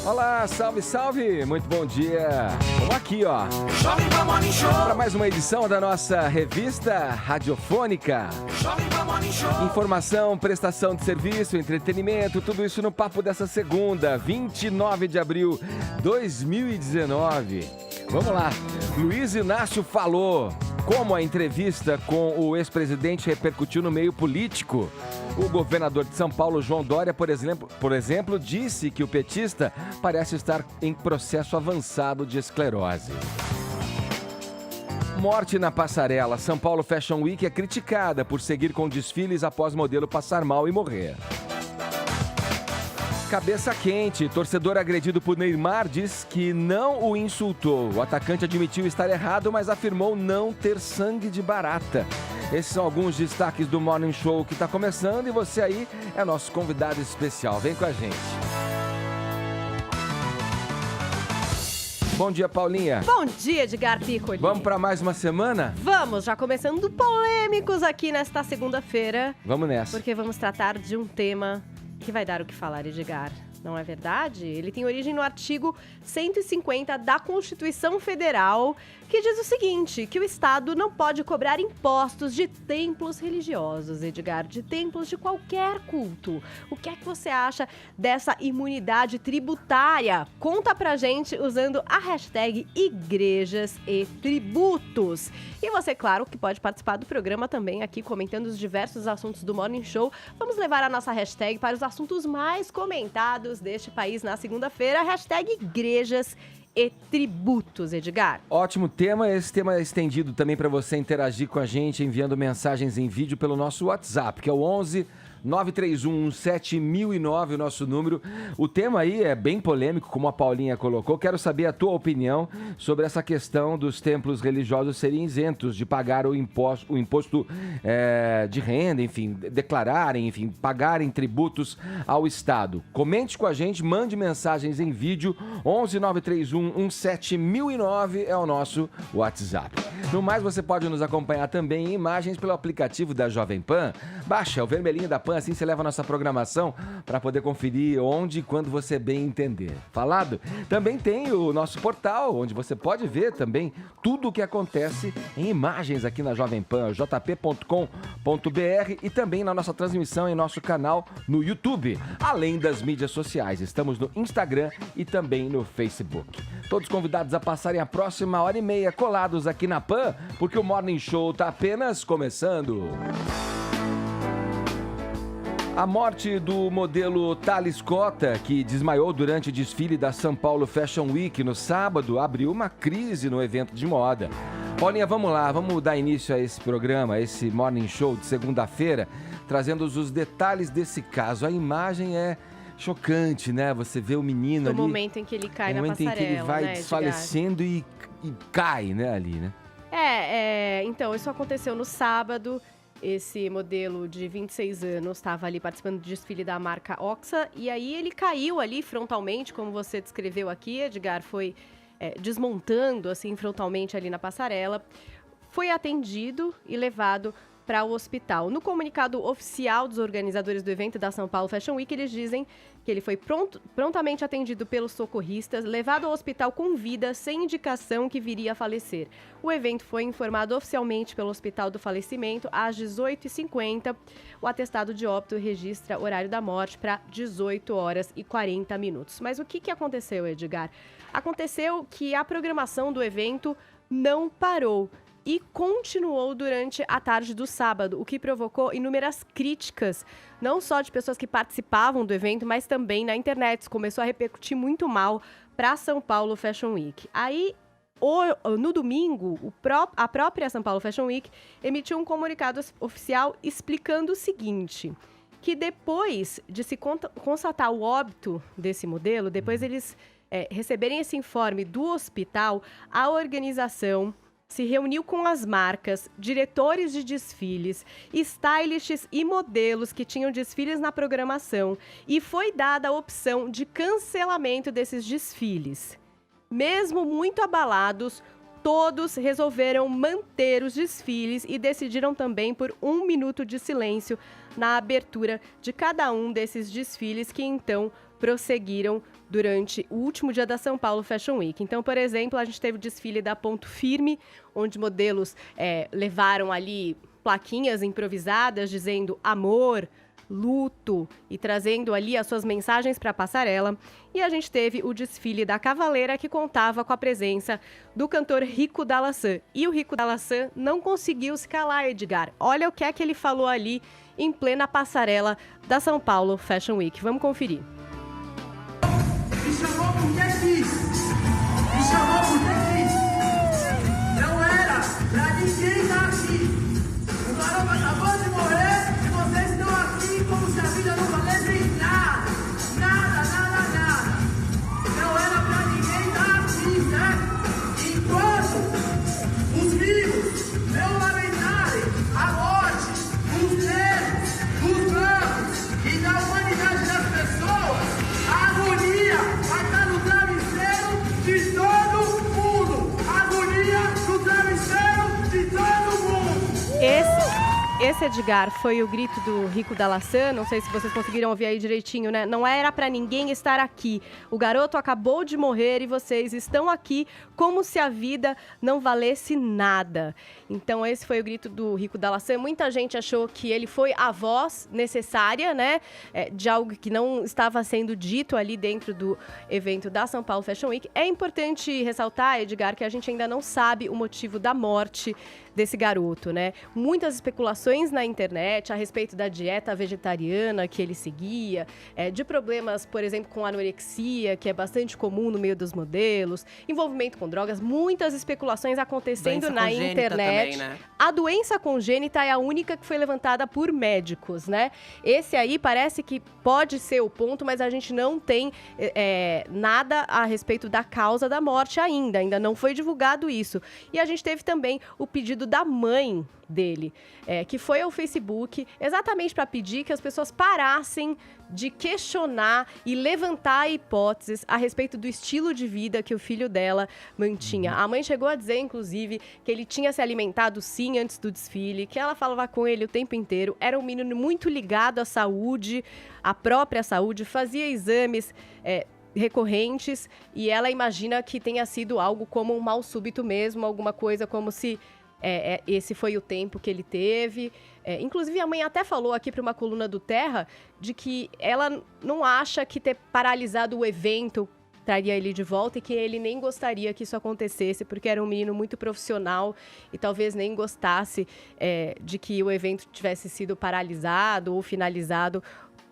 Olá, salve, salve! Muito bom dia! Vamos aqui, ó, para mais uma edição da nossa revista radiofônica. Informação, prestação de serviço, entretenimento, tudo isso no papo dessa segunda, 29 de abril de 2019. Vamos lá, Luiz Inácio falou como a entrevista com o ex-presidente repercutiu no meio político. O governador de São Paulo, João Dória, por exemplo, disse que o petista parece estar em processo avançado de esclerose. Morte na passarela. São Paulo Fashion Week é criticada por seguir com desfiles após modelo passar mal e morrer. Cabeça quente. Torcedor agredido por Neymar diz que não o insultou. O atacante admitiu estar errado, mas afirmou não ter sangue de barata. Esses são alguns destaques do Morning Show que está começando e você aí é nosso convidado especial. Vem com a gente. Bom dia, Paulinha. Bom dia, Edgar Piccoli. Vamos para mais uma semana? Vamos, já começando polêmicos aqui nesta segunda-feira. Vamos nessa. Porque vamos tratar de um tema que vai dar o que falar, Edgar. Não é verdade? Ele tem origem no artigo 150 da Constituição Federal, que diz o seguinte, que o Estado não pode cobrar impostos de templos religiosos, Edgar, de templos de qualquer culto. O que é que você acha dessa imunidade tributária? Conta pra gente usando a hashtag Igrejas e Tributos. E você, claro, que pode participar do programa também aqui, comentando os diversos assuntos do Morning Show. Vamos levar a nossa hashtag para os assuntos mais comentados deste país na segunda-feira, hashtag Igrejas e Tributos, Edgar. Ótimo tema, esse tema é estendido também para você interagir com a gente, enviando mensagens em vídeo pelo nosso WhatsApp, que é o 11 931 7009, o nosso número. O tema aí é bem polêmico, como a Paulinha colocou. Quero saber a tua opinião sobre essa questão dos templos religiosos serem isentos de pagar o imposto de renda, enfim, declararem, enfim, pagarem tributos ao Estado. Comente com a gente, mande mensagens em vídeo. 11 931 7009 é o nosso WhatsApp. No mais, você pode nos acompanhar também em imagens pelo aplicativo da Jovem Pan. Baixa o vermelhinho da Pan, assim você leva a nossa programação para poder conferir onde e quando você bem entender. Falado? Também tem o nosso portal, onde você pode ver também tudo o que acontece em imagens aqui na Jovem Pan, jp.com.br, e também na nossa transmissão em nosso canal no YouTube, além das mídias sociais. Estamos no Instagram e também no Facebook. Todos convidados a passarem a próxima hora e meia colados aqui na Pan, porque o Morning Show está apenas começando. A morte do modelo Thales Cota, que desmaiou durante o desfile da São Paulo Fashion Week no sábado, abriu uma crise no evento de moda. Paulinha, vamos lá, vamos dar início a esse programa, a esse Morning Show de segunda-feira, trazendo os detalhes desse caso. A imagem é chocante, né? Você vê o menino ali... No momento em que ele cai na passarela, no momento em que ele vai né, desfalecendo e cai, né, ali, né? Então, isso aconteceu no sábado. Esse modelo de 26 anos estava ali participando do desfile da marca Oxa, e aí ele caiu ali frontalmente, como você descreveu aqui, Edgar, foi desmontando assim frontalmente ali na passarela, foi atendido e levado para o hospital. No comunicado oficial dos organizadores do evento da São Paulo Fashion Week, eles dizem que ele foi prontamente atendido pelos socorristas, levado ao hospital com vida, sem indicação que viria a falecer. O evento foi informado oficialmente pelo hospital do falecimento às 18h50. O atestado de óbito registra o horário da morte para 18 horas e 40 minutos. Mas o que aconteceu, Edgar? Aconteceu que a programação do evento não parou e continuou durante a tarde do sábado, o que provocou inúmeras críticas, não só de pessoas que participavam do evento, mas também na internet. Isso começou a repercutir muito mal para a São Paulo Fashion Week. Aí, no domingo, a própria São Paulo Fashion Week emitiu um comunicado oficial explicando o seguinte, que depois de se constatar o óbito desse modelo, depois eles receberem esse informe do hospital, a organização se reuniu com as marcas, diretores de desfiles, stylists e modelos que tinham desfiles na programação e foi dada a opção de cancelamento desses desfiles. Mesmo muito abalados, todos resolveram manter os desfiles e decidiram também por 1 minuto de silêncio na abertura de cada um desses desfiles que então prosseguiram durante o último dia da São Paulo Fashion Week. Então, por exemplo, a gente teve o desfile da Ponto Firme, onde modelos levaram ali plaquinhas improvisadas dizendo amor, luto e trazendo ali as suas mensagens para a passarela. E a gente teve o desfile da Cavaleira, que contava com a presença do cantor Rico Dalassan. E o Rico Dalassan não conseguiu se calar, Edgar. Olha o que é que ele falou ali em plena passarela da São Paulo Fashion Week. Vamos conferir. Me chamou porque quis. Me chamou porque quis. Não era pra ninguém estar aqui. O garoto acabou de morrer e vocês estão aqui como se a vida não valesse nada. Nada, nada, nada. Não era pra ninguém estar aqui, né? Enquanto os vivos não lamentarem a morte dos negros, dos brancos e da humanidade das pessoas, a agonia vai estar no travesseiro de todo mundo. A agonia no travesseiro de todo mundo. Esse, Edgar, foi o grito do Rico Dalassan. Não sei se vocês conseguiram ouvir aí direitinho, né? Não era pra ninguém estar aqui. O garoto acabou de morrer e vocês estão aqui como se a vida não valesse nada. Então, esse foi o grito do Rico Dalassan. Muita gente achou que ele foi a voz necessária, né? De algo que não estava sendo dito ali dentro do evento da São Paulo Fashion Week. É importante ressaltar, Edgar, que a gente ainda não sabe o motivo da morte desse garoto, né? Muitas especulações na internet a respeito da dieta vegetariana que ele seguia, de problemas, por exemplo, com anorexia, que é bastante comum no meio dos modelos, envolvimento com drogas, muitas especulações acontecendo na internet. Também, né? A doença congênita é a única que foi levantada por médicos, né? Esse aí parece que pode ser o ponto, mas a gente não tem nada a respeito da causa da morte ainda não foi divulgado isso. E a gente teve também o pedido da mãe dele, que foi ao Facebook exatamente para pedir que as pessoas parassem de questionar e levantar hipóteses a respeito do estilo de vida que o filho dela mantinha. A mãe chegou a dizer, inclusive, que ele tinha se alimentado sim antes do desfile, que ela falava com ele o tempo inteiro, era um menino muito ligado à saúde, à própria saúde, fazia exames recorrentes e ela imagina que tenha sido algo como um mal súbito mesmo, alguma coisa como se esse foi o tempo que ele teve. Inclusive, a mãe até falou aqui para uma coluna do Terra de que ela não acha que ter paralisado o evento traria ele de volta e que ele nem gostaria que isso acontecesse, porque era um menino muito profissional e talvez nem gostasse de que o evento tivesse sido paralisado ou finalizado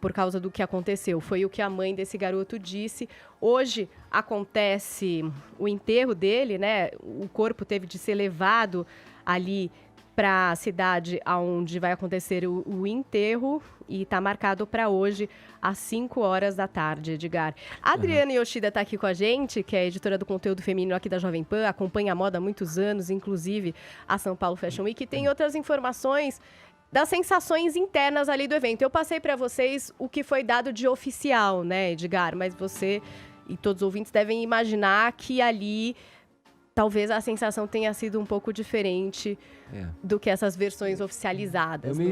por causa do que aconteceu. Foi o que a mãe desse garoto disse. Hoje acontece o enterro dele, né? O corpo teve de ser levado ali para a cidade onde vai acontecer o enterro e está marcado para hoje às 5 horas da tarde, Edgar. A Adriana Yoshida está aqui com a gente, que é editora do conteúdo feminino aqui da Jovem Pan, acompanha a moda há muitos anos, inclusive a São Paulo Fashion Week, e tem outras informações das sensações internas ali do evento. Eu passei para vocês o que foi dado de oficial, né, Edgar? Mas você e todos os ouvintes devem imaginar que ali talvez a sensação tenha sido um pouco diferente do que essas versões oficializadas. Eu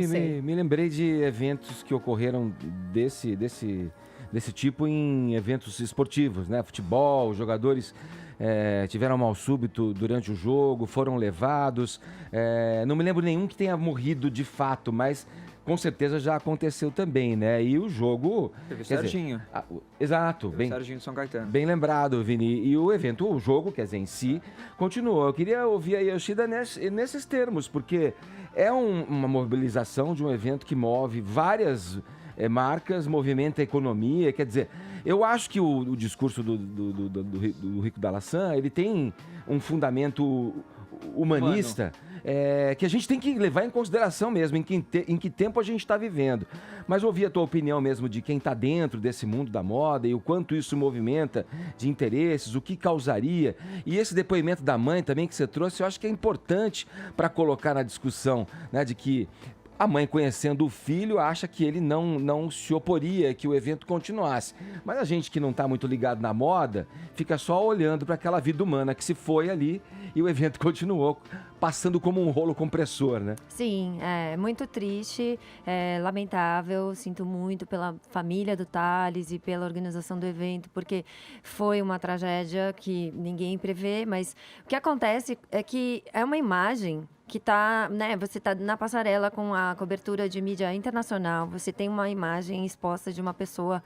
me lembrei de eventos que ocorreram desse tipo em eventos esportivos, né? Futebol, jogadores tiveram mal súbito durante o jogo, foram levados. Não me lembro nenhum que tenha morrido de fato, mas com certeza já aconteceu também, né? E o jogo... Teve o Serginho. Exato. Teve o Serginho de São Caetano. Bem lembrado, Vini. E o evento, o jogo, quer dizer, em si, continuou. Eu queria ouvir a Yoshida nesses termos, porque é uma mobilização de um evento que move várias marcas, movimenta a economia, quer dizer... Eu acho que o discurso do Rico Dalassan, ele tem um fundamento humanista que a gente tem que levar em consideração mesmo, em que tempo a gente está vivendo. Mas ouvir a tua opinião mesmo de quem está dentro desse mundo da moda e o quanto isso movimenta de interesses, o que causaria. E esse depoimento da mãe também que você trouxe, eu acho que é importante para colocar na discussão, né, de que A mãe, conhecendo o filho, acha que ele não se oporia, que o evento continuasse. Mas a gente que não está muito ligado na moda, fica só olhando para aquela vida humana que se foi ali e o evento continuou, passando como um rolo compressor, né? Sim, é muito triste, é lamentável, sinto muito pela família do Thales e pela organização do evento, porque foi uma tragédia que ninguém prevê, mas o que acontece é que é uma imagem que tá, né, você tá na passarela com a cobertura de mídia internacional, você tem uma imagem exposta de uma pessoa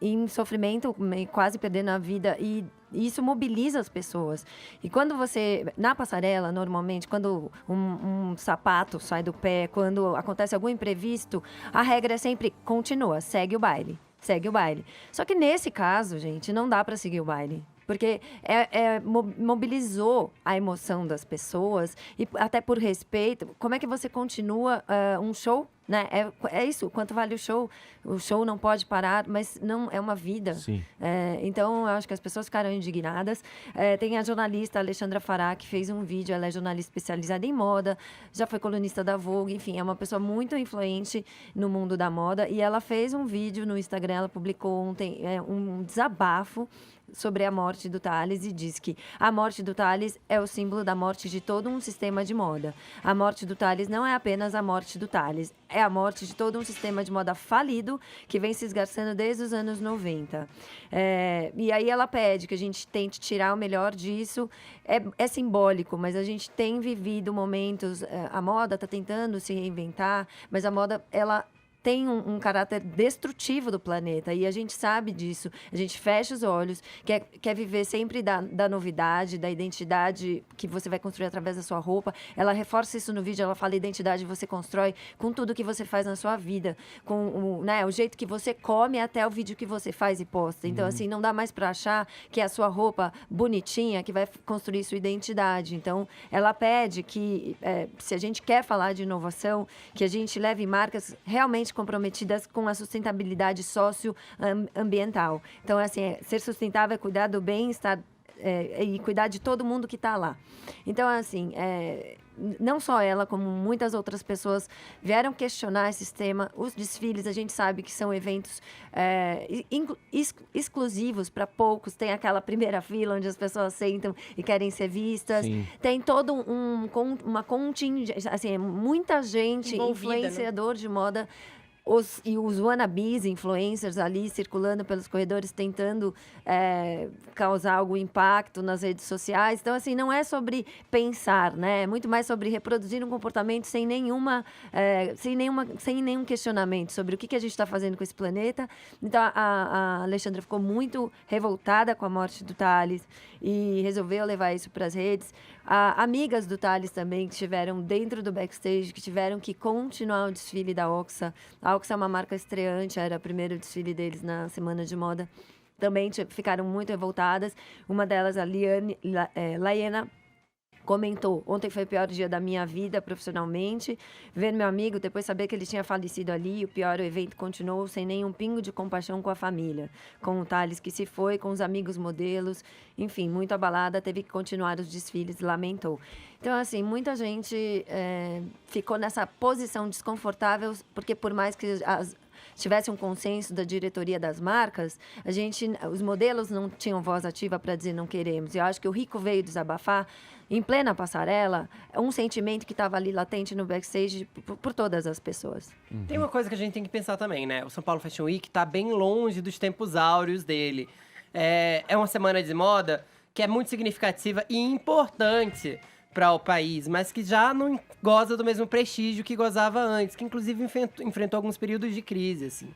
em sofrimento, quase perdendo a vida, e isso mobiliza as pessoas. E quando você, na passarela, normalmente, quando um sapato sai do pé, quando acontece algum imprevisto, a regra é sempre continua, segue o baile. Segue o baile. Só que nesse caso, gente, não dá para seguir o baile. Porque mobilizou a emoção das pessoas e até por respeito, como é que você continua um show, né? É isso, quanto vale o show? O show não pode parar, mas não é uma vida. Sim. Então, eu acho que as pessoas ficaram indignadas. Tem a jornalista Alexandra Fará, que fez um vídeo, ela é jornalista especializada em moda, já foi colunista da Vogue, enfim, é uma pessoa muito influente no mundo da moda, e ela fez um vídeo no Instagram, ela publicou ontem um desabafo sobre a morte do Thales e diz que a morte do Thales é o símbolo da morte de todo um sistema de moda. A morte do Thales não é apenas a morte do Thales, é a morte de todo um sistema de moda falido que vem se esgarçando desde os anos 90. E aí ela pede que a gente tente tirar o melhor disso. É simbólico, mas a gente tem vivido momentos... A moda está tentando se reinventar, mas a moda, ela tem um caráter destrutivo do planeta, e a gente sabe disso. A gente fecha os olhos, quer viver sempre da novidade, da identidade que você vai construir através da sua roupa. Ela reforça isso no vídeo, ela fala: identidade você constrói com tudo que você faz na sua vida, com o jeito que você come até o vídeo que você faz e posta. Então, assim, não dá mais para achar que é a sua roupa bonitinha que vai construir sua identidade. Então, ela pede que, se a gente quer falar de inovação, que a gente leve marcas realmente comprometidas com a sustentabilidade socioambiental. Então, assim, ser sustentável é cuidar do bem-estar e cuidar de todo mundo que está lá. Então, assim, não só ela, como muitas outras pessoas vieram questionar esse sistema. Os desfiles, a gente sabe que são eventos exclusivos para poucos. Tem aquela primeira fila onde as pessoas sentam e querem ser vistas. Sim. Tem todo uma contingência, assim, muita gente, Envolvida, influenciador de moda, os wannabes, influencers ali circulando pelos corredores, tentando causar algum impacto nas redes sociais. Então, assim, não é sobre pensar, né? É muito mais sobre reproduzir um comportamento sem nenhum questionamento sobre o que a gente está fazendo com esse planeta. Então, a Alexandra ficou muito revoltada com a morte do Thales e resolveu levar isso para as redes. Amigas do Thales também, que estiveram dentro do backstage, que tiveram que continuar o desfile da Oxa. A Oxa é uma marca estreante, era o primeiro desfile deles na Semana de Moda. Também ficaram muito revoltadas. Uma delas, a Laiena, comentou: ontem foi o pior dia da minha vida profissionalmente. Ver meu amigo, depois saber que ele tinha falecido ali, o pior, o evento continuou sem nenhum pingo de compaixão com a família. Com o Thales que se foi, com os amigos modelos, enfim, muito abalada, teve que continuar os desfiles, lamentou. Então, assim, muita gente ficou nessa posição desconfortável, porque por mais que tivesse um consenso da diretoria das marcas, os modelos não tinham voz ativa para dizer não queremos. E eu acho que o Rico veio desabafar em plena passarela, um sentimento que estava ali latente no backstage por todas as pessoas. Tem uma coisa que a gente tem que pensar também, né? O São Paulo Fashion Week está bem longe dos tempos áureos dele. É uma semana de moda que é muito significativa e importante para o país, mas que já não goza do mesmo prestígio que gozava antes, que inclusive enfrentou alguns períodos de crise, assim.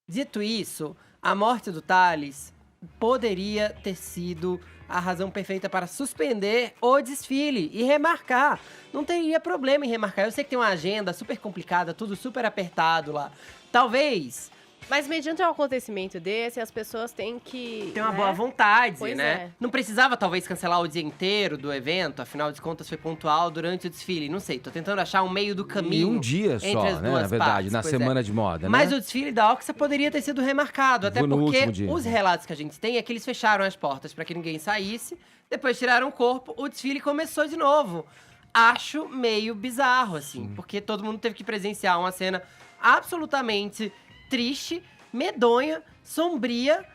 Dito isso, a morte do Thales poderia ter sido a razão perfeita para suspender o desfile e remarcar. Não teria problema em remarcar. Eu sei que tem uma agenda super complicada, tudo super apertado lá. Talvez... Mas mediante um acontecimento desse, as pessoas têm que... Tem uma boa vontade, Pois né? é. Não precisava, talvez, cancelar o dia inteiro do evento. Afinal de contas, foi pontual durante o desfile. Não sei, tô tentando achar um meio do E caminho um dia entre só, as né? duas Na verdade, partes, na pois é. semana de moda, Mas né? o desfile da Oxa poderia ter sido remarcado. Até Foi no porque último dia. os relatos que a gente tem é que eles fecharam as portas para que ninguém saísse. Depois tiraram o corpo, o desfile começou de novo. acho meio bizarro, assim. Porque todo mundo teve que presenciar uma cena absolutamente triste, medonha, sombria,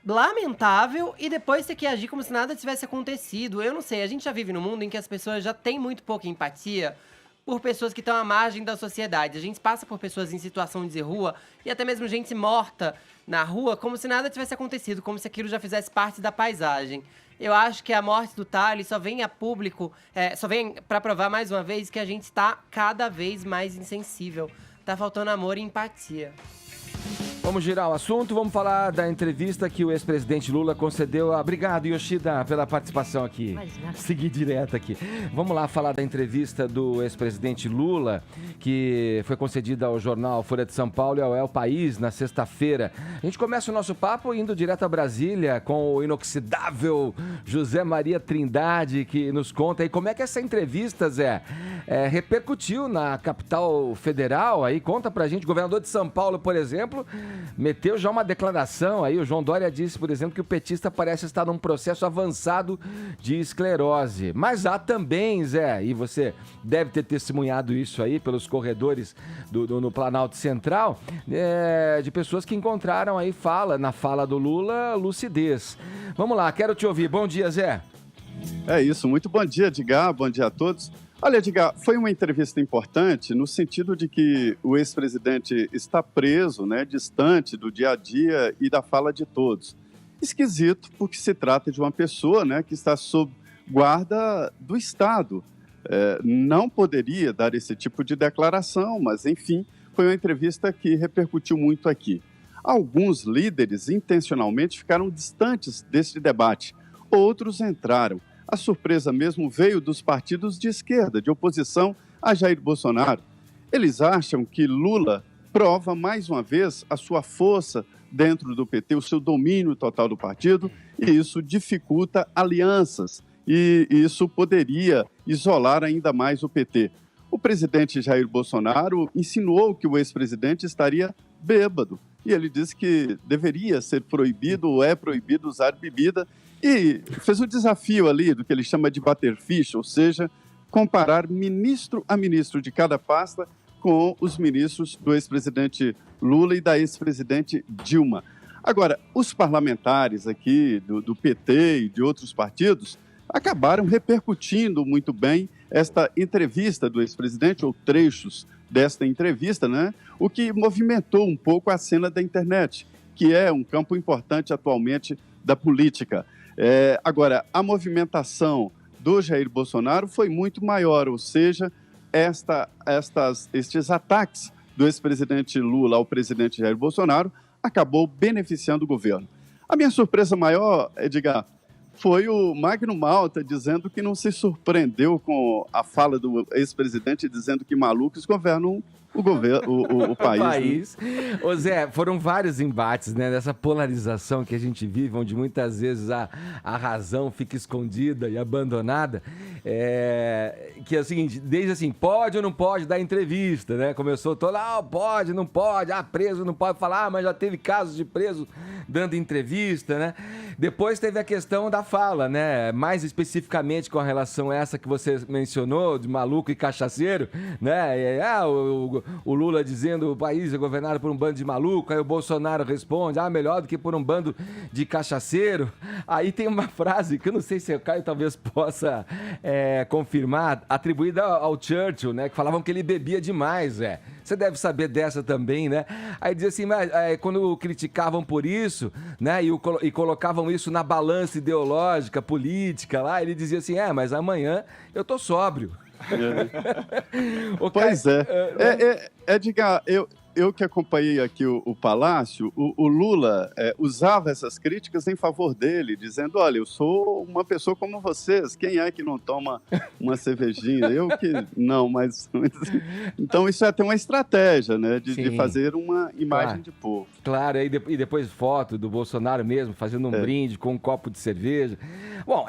lamentável, e depois ter que agir como se nada tivesse acontecido. Eu não sei, a gente já vive num mundo em que as pessoas já têm muito pouca empatia por pessoas que estão à margem da sociedade. A gente passa por pessoas em situação de rua e até mesmo gente morta na rua como se nada tivesse acontecido, como se aquilo já fizesse parte da paisagem. Eu acho que a morte do Thales só vem a público, só vem pra provar mais uma vez que a gente tá cada vez mais insensível. Tá faltando amor e empatia. Vamos girar o assunto, vamos falar da entrevista que o ex-presidente Lula concedeu. Obrigado, Yoshida, pela participação aqui. Imagina. Seguir direto aqui. Vamos lá falar da entrevista do ex-presidente Lula, que foi concedida ao jornal Folha de São Paulo e ao El País na sexta-feira. A gente começa o nosso papo indo direto a Brasília com o inoxidável José Maria Trindade, que nos conta aí como é que essa entrevista, Zé, repercutiu na capital federal. Aí conta pra gente, o governador de São Paulo, por exemplo, meteu já uma declaração aí. O João Dória disse, por exemplo, que o petista parece estar num processo avançado de esclerose. Mas há também, Zé, e você deve ter testemunhado isso aí pelos corredores no Planalto Central, de pessoas que encontraram aí na fala do Lula, lucidez. Vamos lá, quero te ouvir. Bom dia, Zé. É isso, muito bom dia, Edgar, bom dia a todos. Olha, Edgar, foi uma entrevista importante no sentido de que o ex-presidente está preso, né, distante do dia a dia e da fala de todos. Esquisito, porque se trata de uma pessoa, né, que está sob guarda do Estado. Não poderia dar esse tipo de declaração, mas, enfim, foi uma entrevista que repercutiu muito aqui. Alguns líderes intencionalmente ficaram distantes desse debate, outros entraram. A surpresa mesmo veio dos partidos de esquerda, de oposição a Jair Bolsonaro. Eles acham que Lula prova mais uma vez a sua força dentro do PT, o seu domínio total do partido, e isso dificulta alianças, e isso poderia isolar ainda mais o PT. O presidente Jair Bolsonaro insinuou que o ex-presidente estaria bêbado, e ele disse que deveria ser proibido ou é proibido usar bebida, e fez o desafio ali do que ele chama de bater ficha, ou seja, comparar ministro a ministro de cada pasta com os ministros do ex-presidente Lula e da ex-presidente Dilma. Agora, os parlamentares aqui do PT e de outros partidos acabaram repercutindo muito bem esta entrevista do ex-presidente, ou trechos desta entrevista, né? O que movimentou um pouco a cena da internet, que é um campo importante atualmente da política. Agora, a movimentação do Jair Bolsonaro foi muito maior, ou seja, estes ataques do ex-presidente Lula ao presidente Jair Bolsonaro acabou beneficiando o governo. A minha surpresa maior, Edgar, foi o Magno Malta dizendo que não se surpreendeu com a fala do ex-presidente dizendo que malucos governam o país. Ô Zé, foram vários embates, né, dessa polarização que a gente vive, onde muitas vezes a razão fica escondida e abandonada, que é o seguinte, desde assim, pode ou não pode dar entrevista, né, começou todo lá, pode, não pode, preso não pode falar, mas já teve casos de preso dando entrevista, né, depois teve a questão da fala, né, mais especificamente com a relação essa que você mencionou, de maluco e cachaceiro, né, o Lula dizendo o país é governado por um bando de maluco, aí o Bolsonaro responde, melhor do que por um bando de cachaceiro. Aí tem uma frase que eu não sei se o Caio talvez possa confirmar, atribuída ao Churchill, né, que falavam que ele bebia demais, Você deve saber dessa também, né? Aí dizia assim, mas quando criticavam por isso, né, e colocavam isso na balança ideológica, política lá, ele dizia assim, mas amanhã eu tô sóbrio. Pois Edgar, eu que acompanhei aqui o Palácio, o Lula usava essas críticas em favor dele, dizendo, olha, eu sou uma pessoa como vocês, quem é que não toma uma cervejinha? Eu que não, mas... Então isso é até uma estratégia, né, de fazer uma imagem de povo. Claro, e depois foto do Bolsonaro mesmo, fazendo um brinde com um copo de cerveja. Bom,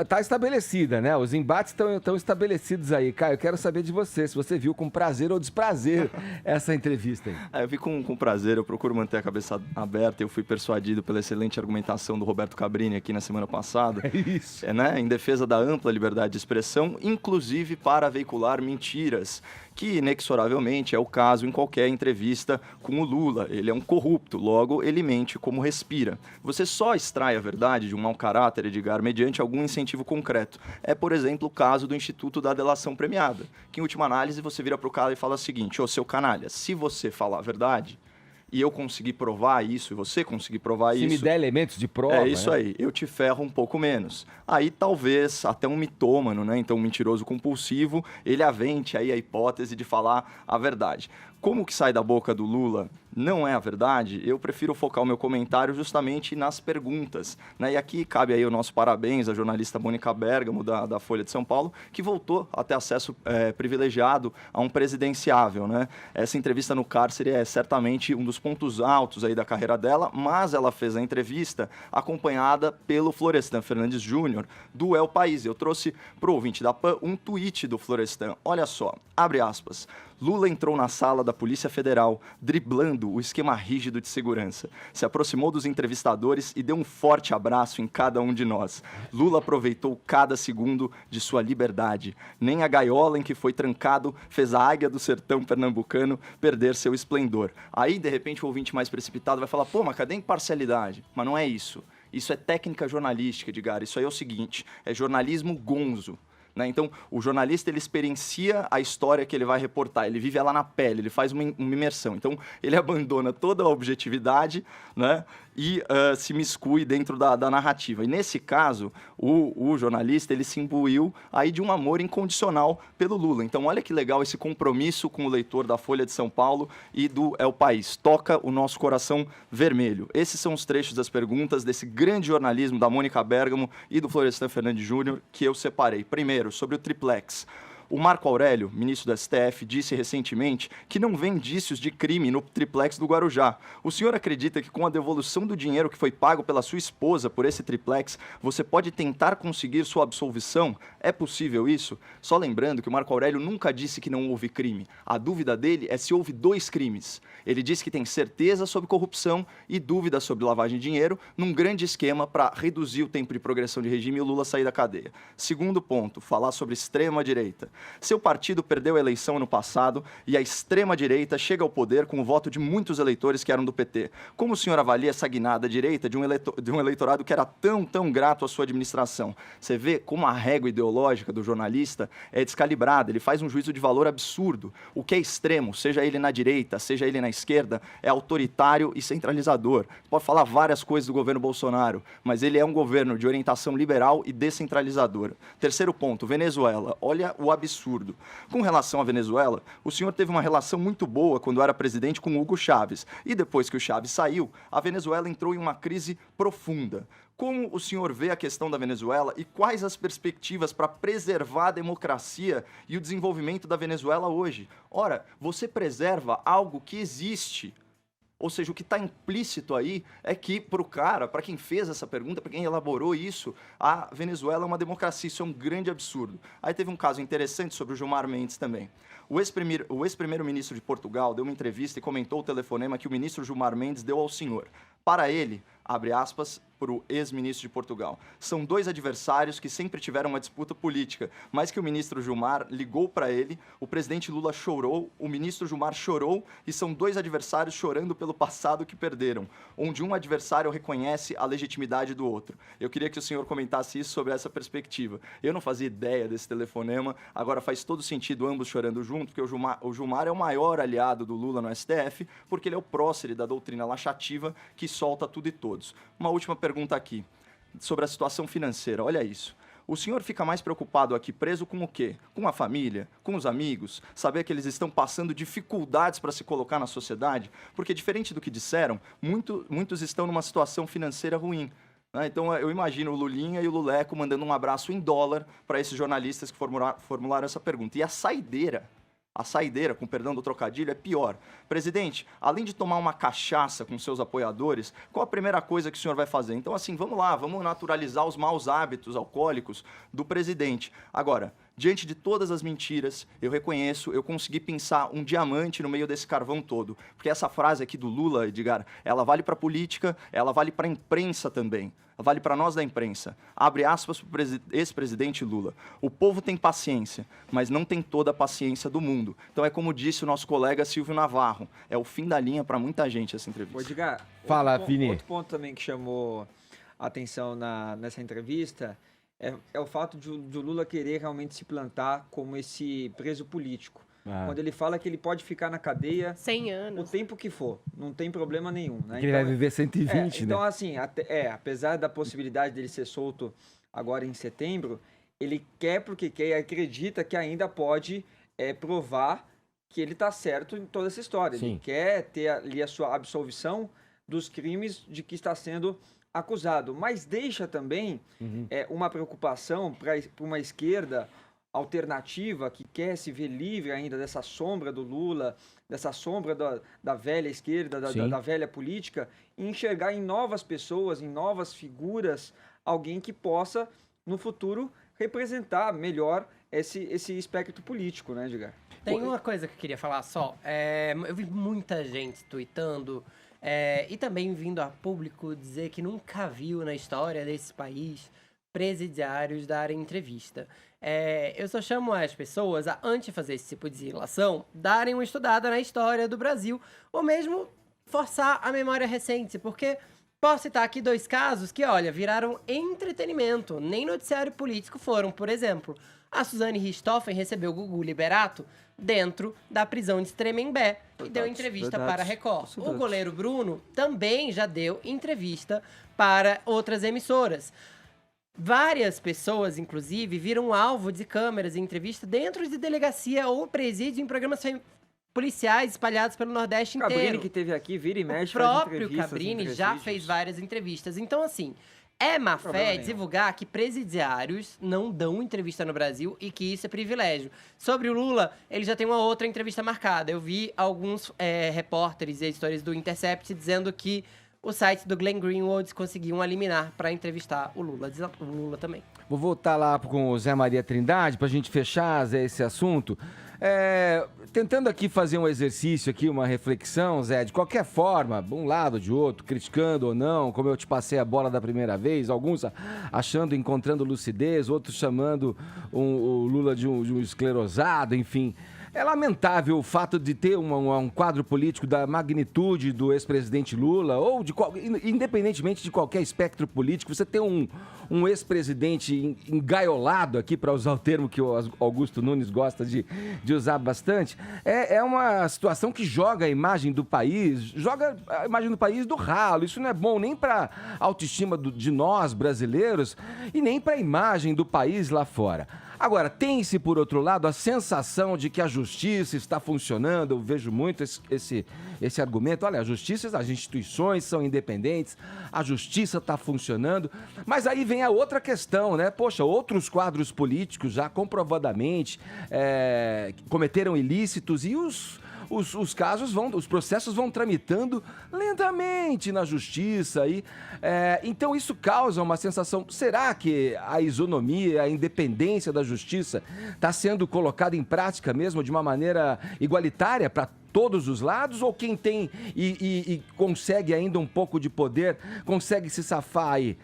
tá estabelecida, né, os embates estão estabelecidos aí. Caio, eu quero saber de você, se você viu com prazer ou desprazer essa entrevista. entrevista aí. Eu vi com prazer, eu procuro manter a cabeça aberta. Eu fui persuadido pela excelente argumentação do Roberto Cabrini aqui na semana passada. É isso. Em defesa da ampla liberdade de expressão, inclusive para veicular mentiras, que inexoravelmente é o caso em qualquer entrevista com o Lula. Ele é um corrupto, logo ele mente como respira. Você só extrai a verdade de um mau caráter, Edgar, mediante algum incentivo concreto. É, por exemplo, o caso do Instituto da Delação Premiada, que em última análise você vira para o cara e fala o seguinte: ô seu canalha, se você falar a verdade e eu conseguir provar isso, e você conseguir provar Se isso... me der elementos de prova... É isso aí, eu te ferro um pouco menos. Aí talvez até um mitômano, né? Então um mentiroso compulsivo, ele avente aí a hipótese de falar a verdade. Como que sai da boca do Lula não é a verdade, eu prefiro focar o meu comentário justamente nas perguntas, né? E aqui cabe aí o nosso parabéns à jornalista Mônica Bergamo, da Folha de São Paulo, que voltou a ter acesso privilegiado a um presidenciável, né? Essa entrevista no cárcere é certamente um dos pontos altos aí da carreira dela, mas ela fez a entrevista acompanhada pelo Florestan Fernandes Júnior, do El País. Eu trouxe para o ouvinte da PAN um tweet do Florestan. Olha só, abre aspas. Lula entrou na sala da Polícia Federal, driblando o esquema rígido de segurança. Se aproximou dos entrevistadores e deu um forte abraço em cada um de nós. Lula aproveitou cada segundo de sua liberdade. Nem a gaiola em que foi trancado fez a águia do sertão pernambucano perder seu esplendor. Aí, de repente, o ouvinte mais precipitado vai falar: pô, mas cadê a imparcialidade? Mas não é isso. Isso é técnica jornalística, Edgar. Isso aí é o seguinte, é jornalismo gonzo. Então, o jornalista, ele experiencia a história que ele vai reportar, ele vive ela na pele, ele faz uma imersão. Então, ele abandona toda a objetividade, né, e se miscui dentro da narrativa. E, nesse caso, o jornalista, ele se imbuiu aí de um amor incondicional pelo Lula. Então, olha que legal esse compromisso com o leitor da Folha de São Paulo e do El País. Toca o nosso coração vermelho. Esses são os trechos das perguntas desse grande jornalismo da Mônica Bergamo e do Florestan Fernandes Júnior que eu separei. Primeiro, sobre o triplex. O Marco Aurélio, ministro do STF, disse recentemente que não vê indícios de crime no triplex do Guarujá. O senhor acredita que com a devolução do dinheiro que foi pago pela sua esposa por esse triplex, você pode tentar conseguir sua absolvição? É possível isso? Só lembrando que o Marco Aurélio nunca disse que não houve crime. A dúvida dele é se houve 2 crimes. Ele disse que tem certeza sobre corrupção e dúvida sobre lavagem de dinheiro num grande esquema para reduzir o tempo de progressão de regime e o Lula sair da cadeia. Segundo ponto, falar sobre extrema-direita. Seu partido perdeu a eleição ano passado e a extrema-direita chega ao poder com o voto de muitos eleitores que eram do PT. Como o senhor avalia essa guinada direita de um eleitorado que era tão grato à sua administração? Você vê como a régua ideológica do jornalista é descalibrada, ele faz um juízo de valor absurdo. O que é extremo, seja ele na direita, seja ele na esquerda, é autoritário e centralizador. Pode falar várias coisas do governo Bolsonaro, mas ele é um governo de orientação liberal e descentralizadora. Terceiro ponto, Venezuela. Olha o absurdo. Com relação à Venezuela, o senhor teve uma relação muito boa quando era presidente com Hugo Chávez. E depois que o Chávez saiu, a Venezuela entrou em uma crise profunda. Como o senhor vê a questão da Venezuela e quais as perspectivas para preservar a democracia e o desenvolvimento da Venezuela hoje? Ora, você preserva algo que existe. Ou seja, o que está implícito aí é que, para quem fez essa pergunta, para quem elaborou isso, a Venezuela é uma democracia. Isso é um grande absurdo. Aí teve um caso interessante sobre o Gilmar Mendes também. O ex-primeiro-ministro de Portugal deu uma entrevista e comentou o telefonema que o ministro Gilmar Mendes deu ao senhor. Para ele, abre aspas, para o ex-ministro de Portugal. São 2 adversários que sempre tiveram uma disputa política, mas que o ministro Gilmar ligou para ele, o presidente Lula chorou, o ministro Gilmar chorou, e são 2 adversários chorando pelo passado que perderam, onde um adversário reconhece a legitimidade do outro. Eu queria que o senhor comentasse isso sobre essa perspectiva. Eu não fazia ideia desse telefonema, agora faz todo sentido ambos chorando junto, porque o Gilmar é o maior aliado do Lula no STF, porque ele é o prócer da doutrina laxativa que solta tudo e todos. Uma última pergunta aqui, sobre a situação financeira. Olha isso. O senhor fica mais preocupado aqui preso com o quê? Com a família? Com os amigos? Saber que eles estão passando dificuldades para se colocar na sociedade? Porque, diferente do que disseram, muitos estão numa situação financeira ruim. Então, eu imagino o Lulinha e o Luleco mandando um abraço em dólar para esses jornalistas que formularam essa pergunta. E a saideira, com perdão do trocadilho, é pior. Presidente, além de tomar uma cachaça com seus apoiadores, qual a primeira coisa que o senhor vai fazer? Então, assim, vamos lá, vamos naturalizar os maus hábitos alcoólicos do presidente. Agora, diante de todas as mentiras, eu reconheço, eu consegui pensar um diamante no meio desse carvão todo. Porque essa frase aqui do Lula, Edgar, ela vale para a política, ela vale para a imprensa também. Vale para nós da imprensa. Abre aspas para o ex-presidente Lula. O povo tem paciência, mas não tem toda a paciência do mundo. Então é como disse o nosso colega Silvio Navarro. É o fim da linha para muita gente essa entrevista. Edgar, Fala, Vini. Outro ponto também que chamou a atenção nessa entrevista é o fato de o Lula querer realmente se plantar como esse preso político. Quando ele fala que ele pode ficar na cadeia 100 anos. o tempo que for, não tem problema nenhum. Né? Que ele vai viver 120, então, né? assim, apesar da possibilidade dele ser solto agora em setembro, ele quer porque quer e acredita que ainda pode provar que ele está certo em toda essa história. Sim. Ele quer ter ali a sua absolvição dos crimes de que está sendo acusado, mas deixa também uma preocupação para uma esquerda alternativa que quer se ver livre ainda dessa sombra do Lula, dessa sombra da velha esquerda, da velha política, e enxergar em novas pessoas, em novas figuras, alguém que possa, no futuro, representar melhor esse espectro político, né, Edgar? Tem uma coisa que eu queria falar só. Eu vi muita gente tweetando e também vindo a público dizer que nunca viu na história desse país presidiários darem entrevista. Eu só chamo as pessoas a, antes de fazer esse tipo de relação, darem uma estudada na história do Brasil, ou mesmo forçar a memória recente, porque posso citar aqui 2 casos que, olha, viraram entretenimento, nem noticiário político foram. Por exemplo, a Suzane Richthofen recebeu o Gugu Liberato dentro da prisão de Tremembé e deu entrevista para a Record. O goleiro Bruno também já deu entrevista para outras emissoras. Várias pessoas, inclusive, viram alvo de câmeras e entrevista dentro de delegacia ou presídio em programas policiais espalhados pelo Nordeste inteiro. Cabrini, que teve aqui, vira e mexe, O próprio Cabrini já fez várias entrevistas. Então, assim, é má fé divulgar que presidiários não dão entrevista no Brasil e que isso é privilégio. Sobre o Lula, ele já tem uma outra entrevista marcada. Eu vi alguns repórteres e editores do Intercept dizendo que o site do Glenn Greenwald conseguiu eliminar para entrevistar o Lula também. Vou voltar lá com o Zé Maria Trindade para a gente fechar, Zé, esse assunto. Tentando aqui fazer um exercício aqui, uma reflexão, Zé, de qualquer forma, de um lado ou de outro, criticando ou não, como eu te passei a bola da primeira vez, alguns achando, encontrando lucidez, outros chamando o Lula de um esclerosado, enfim. É lamentável o fato de ter um quadro político da magnitude do ex-presidente Lula, ou independentemente de qualquer espectro político, você ter um ex-presidente engaiolado, aqui para usar o termo que o Augusto Nunes gosta de usar bastante, é uma situação que joga a imagem do país do ralo. Isso não é bom nem para a autoestima de nós, brasileiros, e nem para a imagem do país lá fora. Agora, tem-se, por outro lado, a sensação de que a justiça está funcionando. Eu vejo muito esse argumento. Olha, as instituições são independentes, a justiça está funcionando. Mas aí vem a outra questão, né? Poxa, outros quadros políticos já comprovadamente cometeram ilícitos e os casos os processos vão tramitando lentamente na justiça. Então isso causa uma sensação, será que a isonomia, a independência da justiça está sendo colocada em prática mesmo de uma maneira igualitária para todos os lados? Ou quem tem e consegue ainda um pouco de poder, consegue se safar aí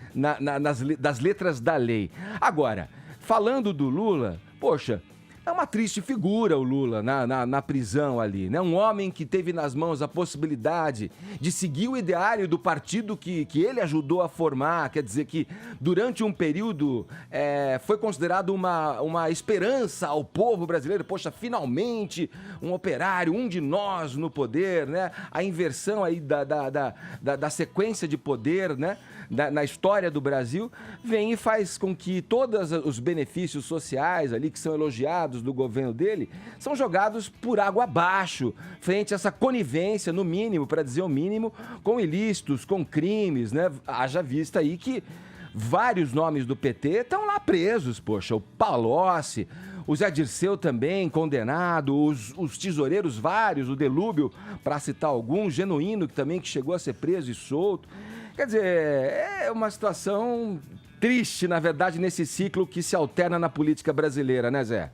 das letras da lei? Agora, falando do Lula, poxa, é uma triste figura o Lula na prisão ali, né? Um homem que teve nas mãos a possibilidade de seguir o ideário do partido que ele ajudou a formar, quer dizer que durante um período foi considerado uma esperança ao povo brasileiro. Poxa, finalmente um operário, um de nós no poder, né? A inversão aí da sequência de poder, né? Na história do Brasil, vem e faz com que todos os benefícios sociais ali que são elogiados do governo dele são jogados por água abaixo, frente a essa conivência, no mínimo, para dizer o mínimo, com ilícitos, com crimes, né? Haja vista aí que vários nomes do PT estão lá presos, poxa, o Palocci, o Zé Dirceu também condenado, os tesoureiros vários, o Delúbio, para citar alguns, Genuíno que chegou a ser preso e solto. Quer dizer, é uma situação triste, na verdade, nesse ciclo que se alterna na política brasileira, né, Zé?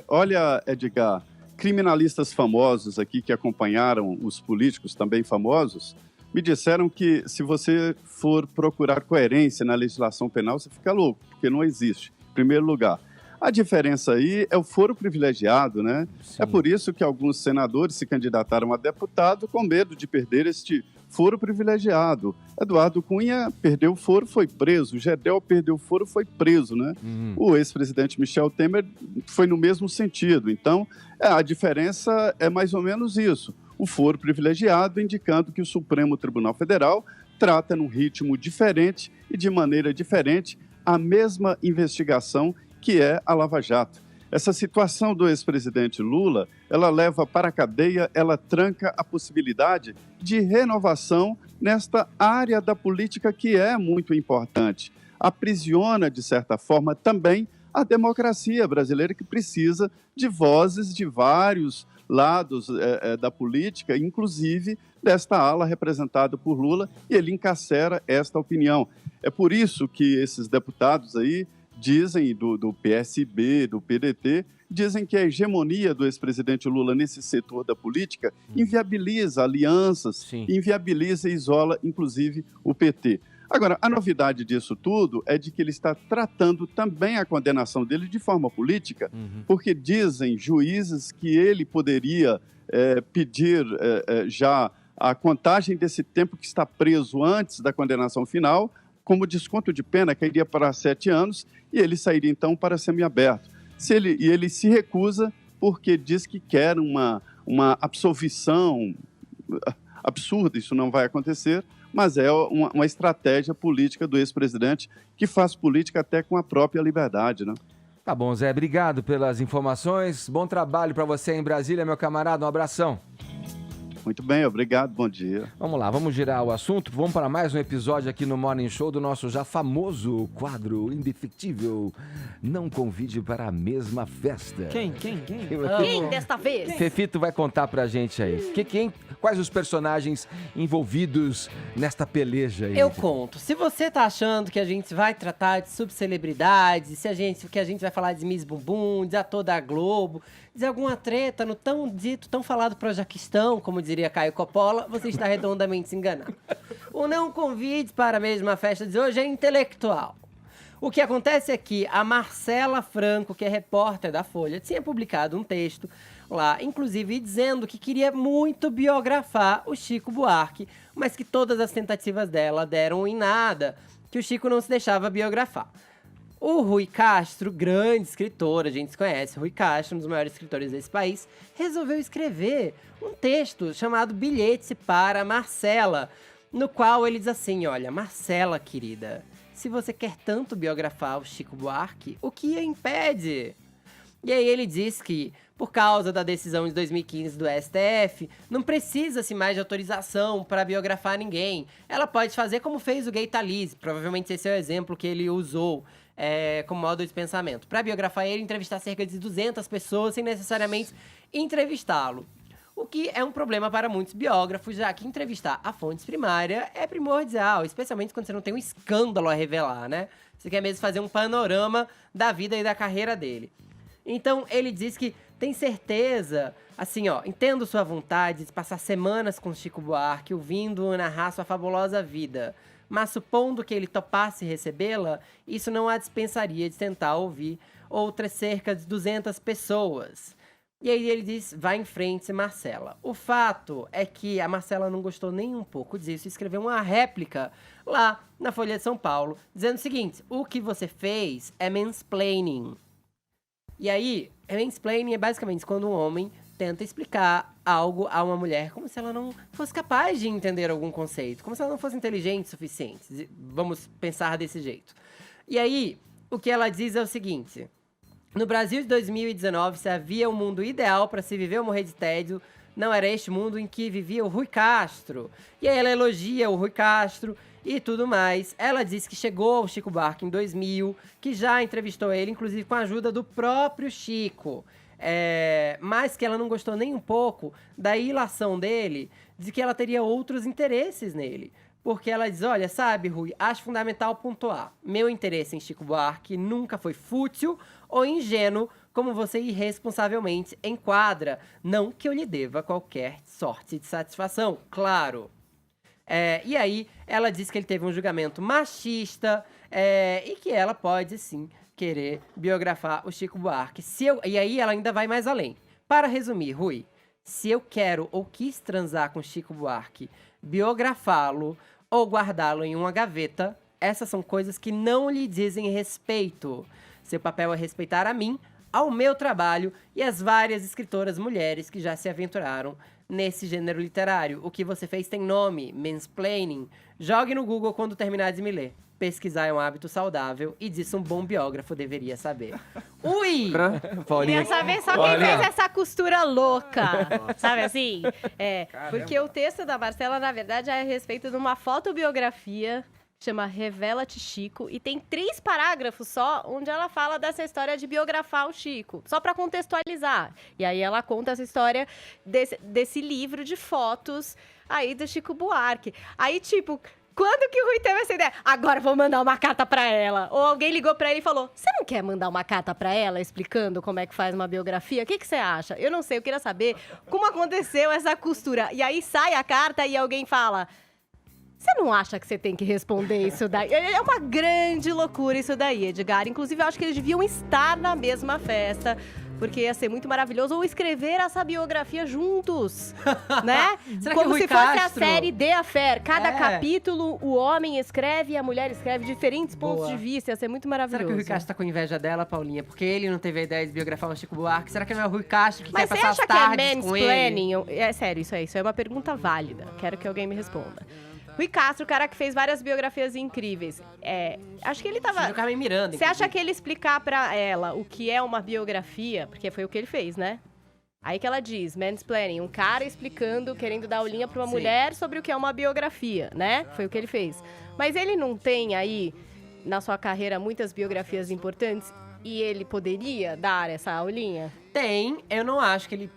Olha, Edgar, criminalistas famosos aqui que acompanharam os políticos também famosos me disseram que se você for procurar coerência na legislação penal, você fica louco, porque não existe. Em primeiro lugar, a diferença aí é o foro privilegiado, né? Sim. É por isso que alguns senadores se candidataram a deputado com medo de perder este foro privilegiado. Eduardo Cunha perdeu o foro, foi preso. Gedel perdeu o foro, foi preso, né? O ex-presidente Michel Temer foi no mesmo sentido. Então, a diferença é mais ou menos isso. O foro privilegiado indicando que o Supremo Tribunal Federal trata num ritmo diferente e de maneira diferente a mesma investigação que é a Lava Jato. Essa situação do ex-presidente Lula, ela leva para a cadeia, ela tranca a possibilidade de renovação nesta área da política que é muito importante. Aprisiona, de certa forma, também a democracia brasileira, que precisa de vozes de vários lados da política, inclusive desta ala representada por Lula, e ele encarcera esta opinião. É por isso que esses deputados aí dizem, do PSB, do PDT, dizem que a hegemonia do ex-presidente Lula nesse setor da política inviabiliza alianças, Sim. inviabiliza e isola, inclusive, o PT. Agora, a novidade disso tudo é de que ele está tratando também a condenação dele de forma política, porque dizem juízes que ele poderia pedir já a contagem desse tempo que está preso antes da condenação final, como desconto de pena, que iria para 7 anos, e ele sairia, então, para semiaberto. E ele se recusa porque diz que quer uma absolvição absurda, isso não vai acontecer, mas é uma estratégia política do ex-presidente que faz política até com a própria liberdade, né? Tá bom, Zé, obrigado pelas informações. Bom trabalho para você em Brasília, meu camarada. Um abração. Muito bem, obrigado, bom dia. Vamos lá, vamos girar o assunto. Vamos para mais um episódio aqui no Morning Show do nosso já famoso quadro indefectível Não Convide para a Mesma Festa. Quem? Quem desta vez? Fefito vai contar pra gente aí. Quais os personagens envolvidos nesta peleja aí? Eu conto. Se você tá achando que a gente vai tratar de subcelebridades, que a gente vai falar de Miss Bumbum, de ator da Globo, de alguma treta no tão falado Projaquistão, como diria Caio Coppola, você está redondamente enganado. O Não Convide para a Mesma Festa de hoje é intelectual. O que acontece é que a Marcela Franco, que é repórter da Folha, tinha publicado um texto lá, inclusive dizendo que queria muito biografar o Chico Buarque, mas que todas as tentativas dela deram em nada, que o Chico não se deixava biografar. O Rui Castro, grande escritor, a gente se conhece, Rui Castro, um dos maiores escritores desse país, resolveu escrever um texto chamado Bilhete para Marcela, no qual ele diz assim, olha, Marcela, querida, se você quer tanto biografar o Chico Buarque, o que a impede? E aí ele diz que, por causa da decisão de 2015 do STF, não precisa-se mais de autorização para biografar ninguém. Ela pode fazer como fez o Gay Talese, provavelmente esse é o exemplo que ele usou como modo de pensamento. Para biografar ele, entrevistar cerca de 200 pessoas sem necessariamente entrevistá-lo. O que é um problema para muitos biógrafos, já que entrevistar a fonte primária é primordial, especialmente quando você não tem um escândalo a revelar, né? Você quer mesmo fazer um panorama da vida e da carreira dele. Então, ele diz que tem certeza, assim, ó, entendo sua vontade de passar semanas com Chico Buarque, ouvindo narrar sua fabulosa vida, mas supondo que ele topasse recebê-la, isso não a dispensaria de tentar ouvir outras cerca de 200 pessoas. E aí ele diz, vai em frente, Marcela. O fato é que a Marcela não gostou nem um pouco disso e escreveu uma réplica lá na Folha de São Paulo, dizendo o seguinte, o que você fez é mansplaining. E aí, mansplaining é basicamente quando um homem tenta explicar algo a uma mulher como se ela não fosse capaz de entender algum conceito, como se ela não fosse inteligente o suficiente. Vamos pensar desse jeito. E aí, o que ela diz é o seguinte... No Brasil de 2019, se havia um mundo ideal para se viver ou morrer de tédio, não era este mundo em que vivia o Rui Castro. E aí ela elogia o Rui Castro e tudo mais. Ela diz que chegou ao Chico Buarque em 2000, que já entrevistou ele, inclusive com a ajuda do próprio Chico. Mas que ela não gostou nem um pouco da ilação dele, de que ela teria outros interesses nele. porque ela diz, olha, sabe, Rui, acho fundamental pontuar. Meu interesse em Chico Buarque nunca foi fútil ou ingênuo, como você irresponsavelmente enquadra. Não que eu lhe deva qualquer sorte de satisfação, claro. E aí, ela diz que ele teve um julgamento machista e que ela pode, sim, querer biografar o Chico Buarque. E aí, ela ainda vai mais além. Para resumir, Rui, se eu quero ou quis transar com Chico Buarque, biografá-lo ou guardá-lo em uma gaveta, essas são coisas que não lhe dizem respeito. Seu papel é respeitar a mim, ao meu trabalho e as várias escritoras mulheres que já se aventuraram nesse gênero literário. O que você fez tem nome, mansplaining. Jogue no Google quando terminar de me ler. Pesquisar é um hábito saudável e disso um bom biógrafo deveria saber. Ui! Queria saber só quem fez essa costura louca, sabe assim? Porque o texto da Marcela, na verdade, é a respeito de uma fotobiografia, chama Revela-te Chico, e tem 3 parágrafos só, onde ela fala dessa história de biografar o Chico, só pra contextualizar. E aí ela conta essa história desse livro de fotos aí do Chico Buarque. Aí, tipo... Quando que o Rui teve essa ideia? Agora vou mandar uma carta pra ela. Ou alguém ligou pra ele e falou, você não quer mandar uma carta pra ela explicando como é que faz uma biografia? O que você acha? Eu não sei, eu queria saber como aconteceu essa costura. E aí sai a carta e alguém fala, você não acha que você tem que responder isso daí? É uma grande loucura isso daí, Edgar. Inclusive, eu acho que eles deviam estar na mesma festa, porque ia ser muito maravilhoso, ou escrever essa biografia juntos, né? Será Como que o Rui se fosse Castro... a série The Affair. Cada capítulo, o homem escreve e a mulher escreve diferentes pontos de vista. Ia ser muito maravilhoso. Será que o Rui Castro tá com inveja dela, Paulinha? Porque ele não teve a ideia de biografar o Chico Buarque? Será que não é o Rui Castro que quer passar as tardes com ele? Mas você acha que é mansplaining? É sério, isso é uma pergunta válida. Quero que alguém me responda. Rui Castro, o cara que fez várias biografias incríveis. Acho que ele tava... Filho do Carmen Miranda, Você acha que ele explicar pra ela o que é uma biografia? Porque foi o que ele fez, né? Aí que ela diz, mansplaining, um cara explicando, querendo dar aulinha pra uma mulher sobre o que é uma biografia, né? Foi o que ele fez. Mas ele não tem aí, na sua carreira, muitas biografias importantes e ele poderia dar essa aulinha? Tem, eu não acho que ele...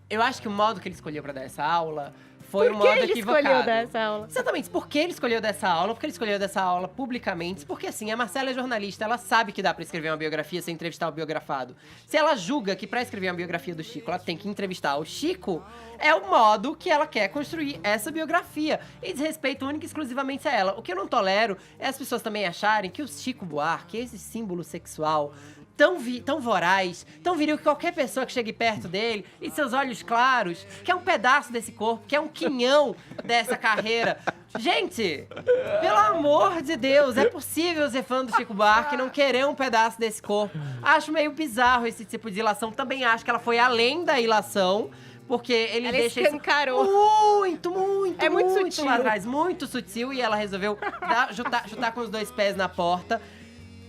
Eu acho que o modo que ele escolheu pra dar essa aula... Foi um modo ele equivocado. escolheu dessa aula? Exatamente. Por que ele escolheu dessa aula? Porque ele escolheu dessa aula publicamente. Porque, assim, a Marcela é jornalista, ela sabe que dá pra escrever uma biografia sem entrevistar o biografado. Se ela julga que pra escrever uma biografia do Chico, ela tem que entrevistar o Chico, é o modo que ela quer construir essa biografia. E diz respeito único e exclusivamente a ela. O que eu não tolero é as pessoas também acharem que o Chico Buarque, esse símbolo sexual... Tão voraz, tão viril que qualquer pessoa que chegue perto dele e seus olhos claros, que é um pedaço desse corpo, que é um quinhão dessa carreira. Gente, pelo amor de Deus, é possível ser fã do Chico Buarque e não querer um pedaço desse corpo. Acho meio bizarro esse tipo de ilação. Também acho que ela foi além da ilação. Porque ele deixa escancarou. Muito sutil. lá atrás. Muito sutil e ela resolveu chutar com os 2 pés na porta.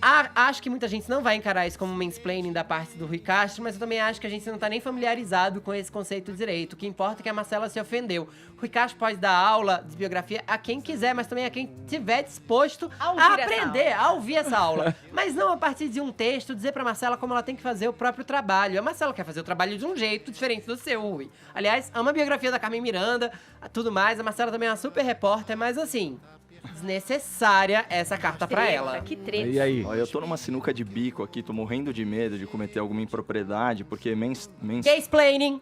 Acho que muita gente não vai encarar isso como mansplaining da parte do Rui Castro, mas eu também acho que a gente não tá nem familiarizado com esse conceito direito. O que importa é que a Marcela se ofendeu. O Rui Castro pode dar aula de biografia a quem quiser, mas também a quem estiver disposto a aprender, a ouvir essa aula. Mas não a partir de um texto dizer pra Marcela como ela tem que fazer o próprio trabalho. A Marcela quer fazer o trabalho de um jeito diferente do seu, Rui. Aliás, ama a biografia da Carmen Miranda, tudo mais. A Marcela também é uma super repórter, mas assim... desnecessária essa carta pra ela. Que treta. E aí? Ó, eu tô numa sinuca de bico aqui, tô morrendo de medo de cometer alguma impropriedade, porque Gaysplaining.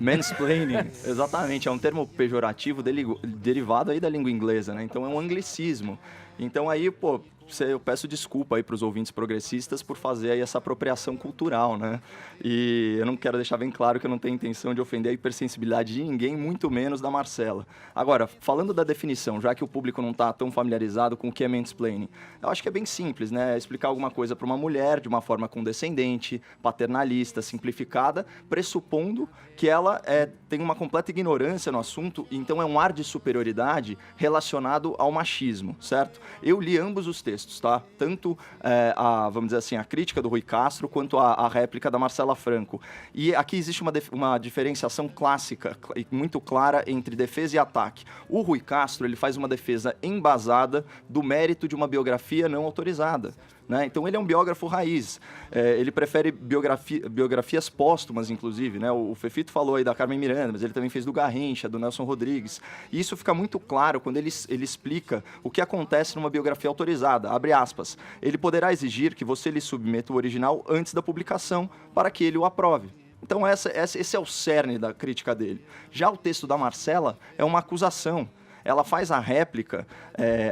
Mansplaining, exatamente, é um termo pejorativo derivado aí da língua inglesa, né? Então é um anglicismo. Então aí, pô, eu peço desculpa aí pros ouvintes progressistas por fazer aí essa apropriação cultural, né? E eu não quero deixar bem claro que eu não tenho intenção de ofender a hipersensibilidade de ninguém, muito menos da Marcela. Agora, falando da definição, já que o público não tá tão familiarizado com o que é mansplaining, eu acho que é bem simples, né? Explicar alguma coisa para uma mulher de uma forma condescendente, paternalista, simplificada, pressupondo que ela tem uma completa ignorância no assunto, então é um ar de superioridade relacionado ao machismo, certo? Eu li ambos os textos, tá? Tanto vamos dizer assim, a crítica do Rui Castro quanto a réplica da Marcela Franco. E aqui existe uma diferenciação clássica e muito clara entre defesa e ataque. O Rui Castro, ele faz uma defesa embasada do mérito de uma biografia não autorizada. né? Então ele é um biógrafo raiz. Ele prefere biografias póstumas, inclusive, né? O Fefito falou aí da Carmen Miranda, mas ele também fez do Garrincha, do Nelson Rodrigues. E isso fica muito claro quando ele explica o que acontece numa biografia autorizada. Abre aspas. Ele poderá exigir que você lhe submeta o original antes da publicação para que ele o aprove. Então esse é o cerne da crítica dele. Já o texto da Marcela é uma acusação. Ela faz a réplica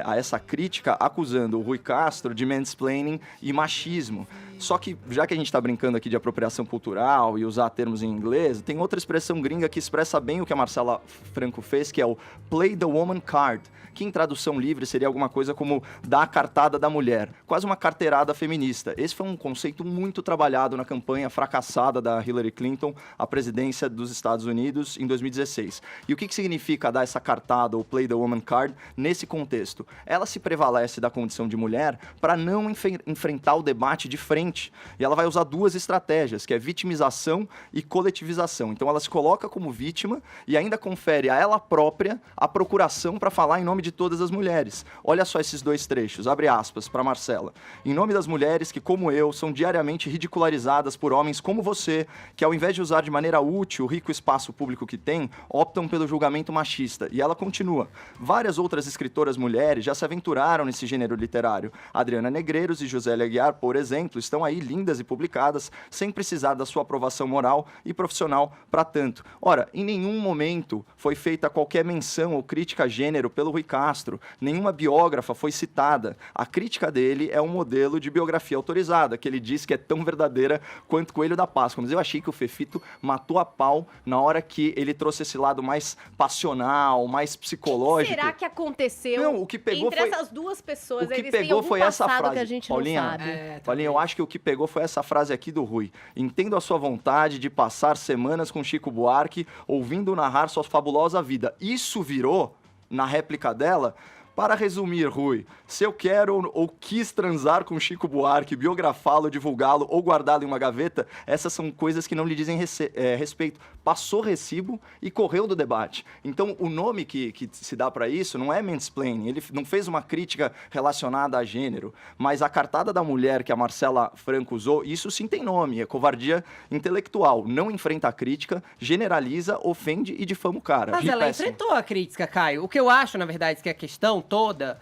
a essa crítica acusando o Rui Castro de mansplaining e machismo. Só que, já que a gente está brincando aqui de apropriação cultural e usar termos em inglês, tem outra expressão gringa que expressa bem o que a Marcela Franco fez, que é o play the woman card, que em tradução livre seria alguma coisa como dar a cartada da mulher, quase uma carteirada feminista. Esse foi um conceito muito trabalhado na campanha fracassada da Hillary Clinton à presidência dos Estados Unidos em 2016. E o que significa dar essa cartada ou play the woman card nesse contexto? Ela se prevalece da condição de mulher para não enfrentar o debate de frente. E ela vai usar duas estratégias, que é vitimização e coletivização. Então ela se coloca como vítima e ainda confere a ela própria a procuração para falar em nome de todas as mulheres. Olha só esses dois trechos, abre aspas, para Marcela. Em nome das mulheres que, como eu, são diariamente ridicularizadas por homens como você, que ao invés de usar de maneira útil o rico espaço público que têm, optam pelo julgamento machista. E ela continua. Várias outras escritoras mulheres já se aventuraram nesse gênero literário. Adriana Negreiros e Josélia Aguiar, por exemplo, estão aí lindas e publicadas, sem precisar da sua aprovação moral e profissional para tanto. Ora, em nenhum momento foi feita qualquer menção ou crítica a gênero pelo Rui Castro, nenhuma biógrafa foi citada. A crítica dele é um modelo de biografia autorizada, que ele diz que é tão verdadeira quanto Coelho da Páscoa. Mas eu achei que o Fefito matou a pau na hora que ele trouxe esse lado mais passional, mais psicológico. O que será que aconteceu Não, o que pegou entre foi... essas duas pessoas? O que Eles têm pegou algum foi essa passado frase, que a gente Paulinha. não sabe. Paulinha, eu acho que o que pegou foi essa frase aqui do Rui. Entendo a sua vontade de passar semanas com Chico Buarque, ouvindo narrar sua fabulosa vida. Isso virou, na réplica dela, para resumir, Rui, se eu quero ou quis transar com Chico Buarque, biografá-lo, divulgá-lo ou guardá-lo em uma gaveta, essas são coisas que não lhe dizem respeito. Passou recibo e correu do debate. Então, o nome que se dá para isso não é mansplaining, ele não fez uma crítica relacionada a gênero, mas a cartada da mulher que a Marcela Franco usou, isso sim tem nome, é covardia intelectual. Não enfrenta a crítica, generaliza, ofende e difama o cara. Mas ela enfrentou a crítica, Caio. O que eu acho, na verdade, que a questão toda,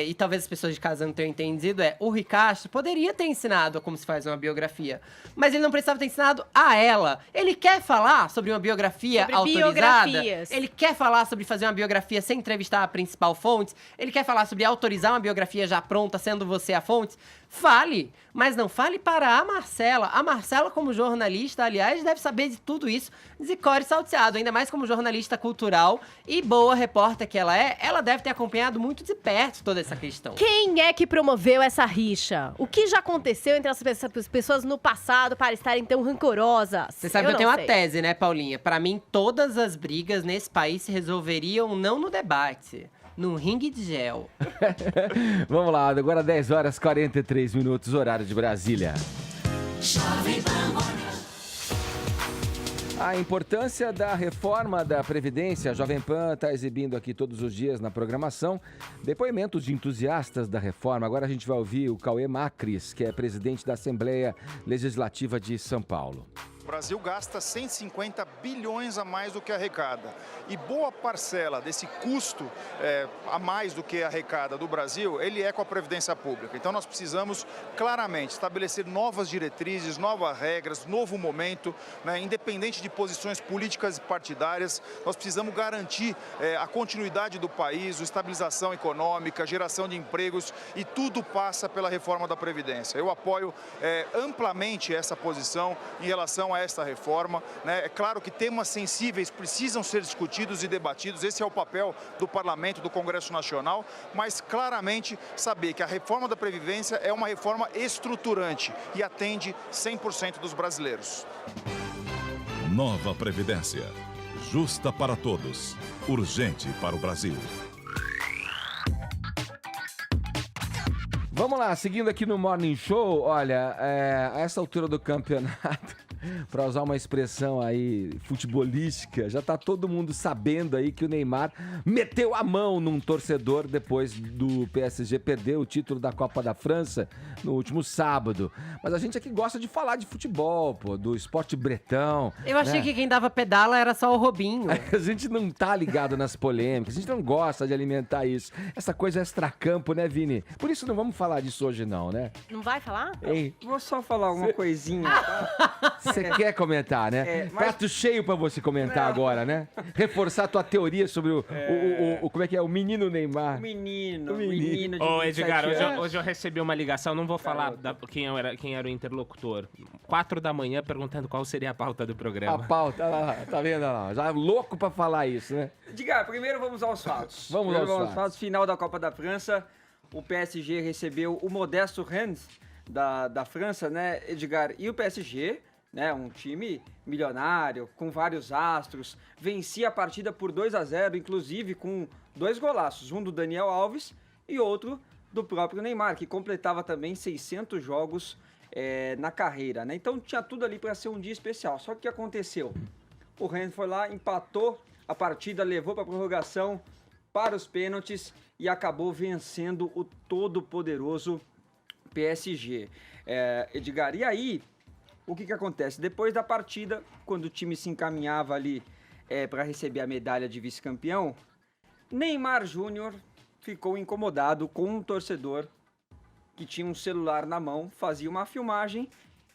e talvez as pessoas de casa não tenham entendido, o Rui Castro poderia ter ensinado como se faz uma biografia, mas ele não precisava ter ensinado a ela. Ele quer falar sobre uma biografia autorizada, ele quer falar sobre fazer uma biografia sem entrevistar a principal fonte, ele quer falar sobre autorizar uma biografia já pronta, sendo você a fonte. Fale, mas não fale para a Marcela. A Marcela, como jornalista, aliás, deve saber de tudo isso de cor e salteado, ainda mais como jornalista cultural e boa repórter que ela é, ela deve ter acompanhado muito de perto toda essa questão. Quem é que promoveu essa rixa? O que já aconteceu entre as pessoas no passado para estarem tão rancorosas? Você sabe que eu tenho uma tese, né, Paulinha? Pra mim, todas as brigas nesse país se resolveriam não no debate, no ringue de gel. Vamos lá, agora 10 horas 43 minutos, horário de Brasília. A importância da reforma da Previdência, a Jovem Pan está exibindo aqui todos os dias na programação depoimentos de entusiastas da reforma. Agora a gente vai ouvir o Cauê Macris, que é presidente da Assembleia Legislativa de São Paulo. O Brasil gasta 150 bilhões a mais do que arrecada. E boa parcela desse custo a mais do que arrecada do Brasil, ele é com a Previdência Pública. Então nós precisamos claramente estabelecer novas diretrizes, novas regras, novo momento, né? Independente de posições políticas e partidárias, nós precisamos garantir a continuidade do país, a estabilização econômica, a geração de empregos, e tudo passa pela reforma da Previdência. Eu apoio amplamente essa posição em relação a esta reforma, né? É claro que temas sensíveis precisam ser discutidos e debatidos, esse é o papel do Parlamento, do Congresso Nacional, mas claramente saber que a reforma da Previdência é uma reforma estruturante e atende 100% dos brasileiros. Nova Previdência. Justa para todos. Urgente para o Brasil. Vamos lá, seguindo aqui no Morning Show, olha, a essa altura do campeonato, Pra usar uma expressão aí futebolística, já tá todo mundo sabendo aí que o Neymar meteu a mão num torcedor depois do PSG perder o título da Copa da França no último sábado. Mas a gente aqui gosta de falar de futebol, pô, do esporte bretão. Eu achei que quem dava pedala era só o Robinho. A gente não tá ligado nas polêmicas, a gente não gosta de alimentar isso. Essa coisa extracampo, né, Vini? Por isso não vamos falar disso hoje não, né? Não vai falar? Hein? Vou só falar uma coisinha, tá? Você quer comentar, né? mas- Prato cheio pra você comentar agora, né? Reforçar a tua teoria sobre como é que é? O menino Neymar. O menino de Ô, 27 Edgar, anos. hoje eu recebi uma ligação, não vou falar quem era o interlocutor. 4 da manhã perguntando qual seria a pauta do A programa. pauta, lá, tá vendo lá? Já louco pra falar isso, né? Edgar, primeiro vamos aos fatos. Vamos aos fatos. Final da Copa da França, o PSG recebeu o modesto Rennes da França, né, Edgar? E o PSG, né, um time milionário, com vários astros, vencia a partida por 2-0, inclusive com 2 golaços, um do Daniel Alves e outro do próprio Neymar, que completava também 600 jogos na carreira, né? Então tinha tudo ali para ser um dia especial. Só que o que aconteceu? O Rennes foi lá, empatou a partida, levou para a prorrogação, para os pênaltis e acabou vencendo o todo-poderoso PSG. Edgar, e aí, o que acontece? Depois da partida, quando o time se encaminhava ali para receber a medalha de vice-campeão, Neymar Júnior ficou incomodado com um torcedor que tinha um celular na mão, fazia uma filmagem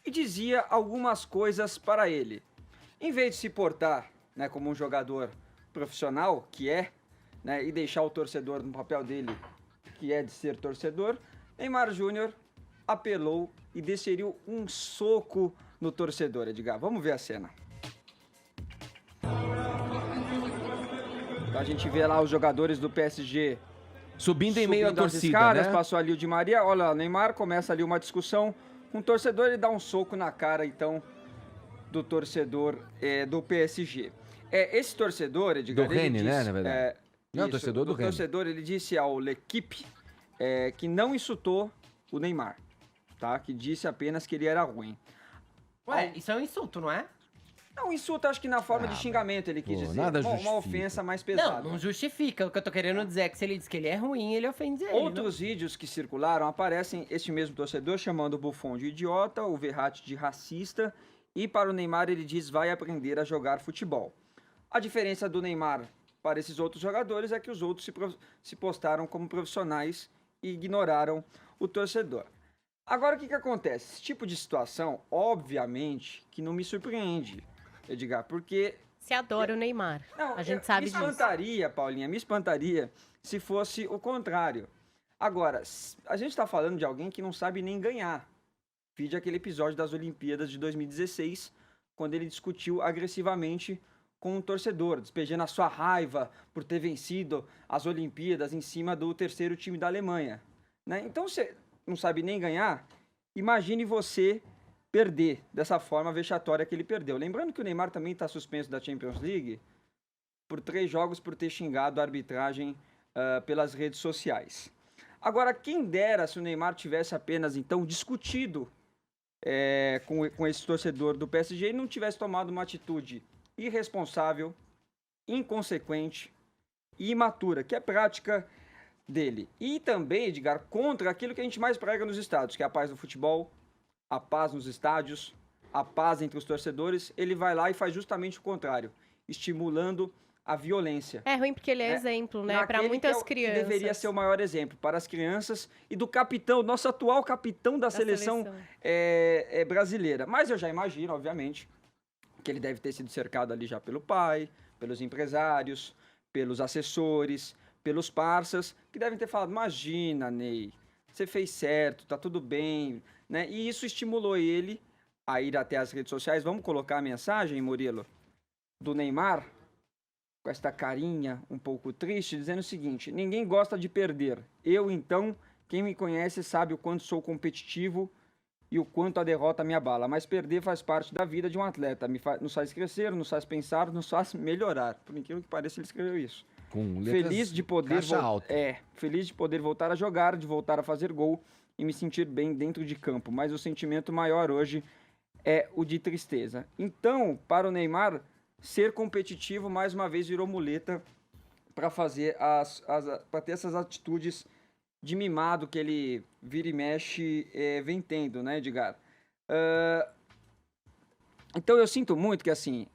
e dizia algumas coisas para ele. Em vez de se portar, né, como um jogador profissional, que é, né, e deixar o torcedor no papel dele, que é de ser torcedor, Neymar Júnior apelou e desferiu um soco no torcedor, Edgar. Vamos ver a cena. A gente vê lá os jogadores do PSG Subindo em meio à subindo as torcida, escadas, né? passou ali o Di Maria, olha lá, o Neymar, começa ali uma discussão com o torcedor, ele dá um soco na cara, então, do torcedor do PSG. Esse torcedor, Edgar, Do ele Rennes, disse, né, na verdade. Não, isso, torcedor do Rennes. torcedor, ele disse ao L'Equipe que não insultou o Neymar, tá? Que disse apenas que ele era ruim. Ué, isso é um insulto, não é? Não, insulto acho que na forma de xingamento ele quis pô, dizer. nada Uma justifica. ofensa mais pesada. Não justifica. O que eu tô querendo dizer é que se ele diz que ele é ruim, ele ofende ele. Outros vídeos que circularam aparecem este mesmo torcedor chamando o Buffon de idiota, o Verratti de racista e para o Neymar ele diz vai aprender a jogar futebol. A diferença do Neymar para esses outros jogadores é que os outros se postaram como profissionais e ignoraram o torcedor. Agora o que acontece? Esse tipo de situação, obviamente, que não me surpreende, Edgar, porque Você adora o Neymar. não, A gente sabe me disso. espantaria, Paulinha, me espantaria se fosse o contrário. Agora, a gente está falando de alguém que não sabe nem ganhar. Vide aquele episódio das Olimpíadas de 2016, quando ele discutiu agressivamente com um torcedor, despejando a sua raiva por ter vencido as Olimpíadas em cima do terceiro time da Alemanha, né? Então, você não sabe nem ganhar, imagine você perder dessa forma vexatória que ele perdeu. Lembrando que o Neymar também está suspenso da Champions League por 3 jogos por ter xingado a arbitragem pelas redes sociais. Agora, quem dera se o Neymar tivesse apenas, então, discutido com esse torcedor do PSG e não tivesse tomado uma atitude irresponsável, inconsequente e imatura, que é prática dele. E também, Edgar, contra aquilo que a gente mais prega nos estádios, que é a paz no futebol, a paz nos estádios, a paz entre os torcedores. Ele vai lá e faz justamente o contrário, estimulando a violência. É ruim porque ele é exemplo, né? Para Naquele muitas que crianças. Que deveria ser o maior exemplo para as crianças e do capitão, nosso atual capitão da seleção brasileira. Mas eu já imagino, obviamente, que ele deve ter sido cercado ali já pelo pai, pelos empresários, pelos assessores, pelos parças, que devem ter falado, imagina, Ney, você fez certo, tá tudo bem, né? E isso estimulou ele a ir até as redes sociais. Vamos colocar a mensagem, Murilo, do Neymar, com esta carinha um pouco triste, dizendo o seguinte: ninguém gosta de perder. Eu, então, quem me conhece sabe o quanto sou competitivo e o quanto a derrota me abala. Mas perder faz parte da vida de um atleta. Nos faz crescer, nos faz pensar, nos faz melhorar. Por incrível que pareça, ele escreveu isso. Com Feliz de poder caixa alta. feliz de poder voltar a jogar, de voltar a fazer gol e me sentir bem dentro de campo. Mas o sentimento maior hoje é o de tristeza. Então, para o Neymar, ser competitivo mais uma vez virou muleta para fazer para ter essas atitudes de mimado que ele vira e mexe vem tendo, né, Edgar? Então eu sinto muito que assim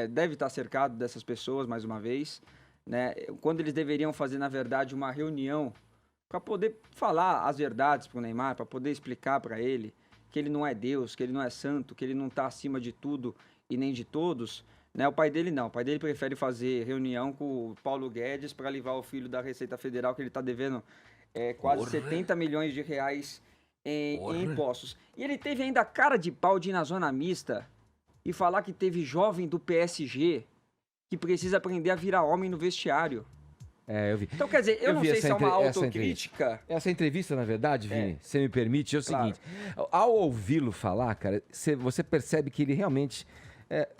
deve estar cercado dessas pessoas mais uma vez, né? Quando eles deveriam fazer na verdade uma reunião para poder falar as verdades para o Neymar, para poder explicar para ele que ele não é Deus, que ele não é santo, que ele não está acima de tudo e nem de todos. Né, o pai dele não, o pai dele prefere fazer reunião com o Paulo Guedes para livrar o filho da Receita Federal, que ele está devendo quase 70 milhões de reais em impostos. E ele teve ainda a cara de pau de ir na zona mista e falar que teve jovem do PSG que precisa aprender a virar homem no vestiário. Eu vi. Então, quer dizer, eu não sei se é uma autocrítica. Essa entrevista, na verdade, Vini, você me permite, é o seguinte. Ao ouvi-lo falar, cara, você percebe que ele realmente...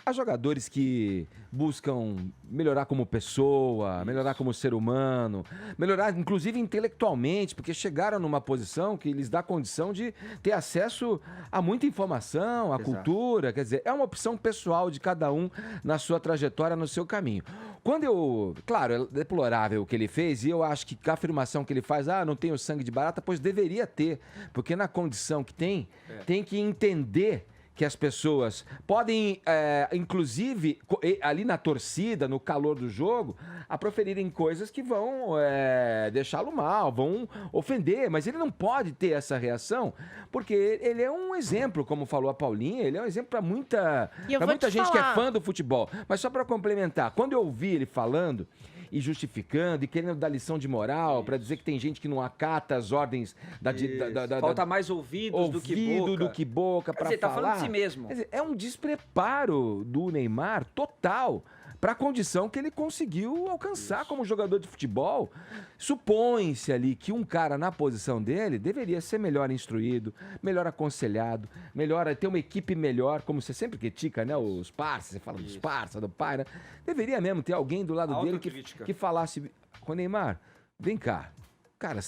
há jogadores que buscam melhorar como pessoa, melhorar como ser humano, melhorar inclusive intelectualmente, porque chegaram numa posição que lhes dá condição de ter acesso a muita informação, à cultura, quer dizer, é uma opção pessoal de cada um na sua trajetória, no seu caminho. Claro, é deplorável o que ele fez e eu acho que a afirmação que ele faz, não tenho sangue de barata, pois deveria ter, porque na condição que tem que entender que as pessoas podem, inclusive, ali na torcida, no calor do jogo, a proferirem coisas que vão deixá-lo mal, vão ofender, mas ele não pode ter essa reação, porque ele é um exemplo, como falou a Paulinha, ele é um exemplo para muita gente que é fã do futebol. Mas só para complementar, quando eu ouvi ele falando e justificando e querendo dar lição de moral para dizer que tem gente que não acata as ordens falta mais ouvido do que boca para falar. Você tá falando de si mesmo. Quer dizer, é um despreparo do Neymar total para a condição que ele conseguiu alcançar como jogador de futebol. Supõe-se ali que um cara na posição dele deveria ser melhor instruído, melhor aconselhado, ter uma equipe melhor, como você sempre critica, né? Os parceiros, você fala dos parceiros, do pai, né? Deveria mesmo ter alguém do lado dele que falasse com o Neymar, vem cá. Cara,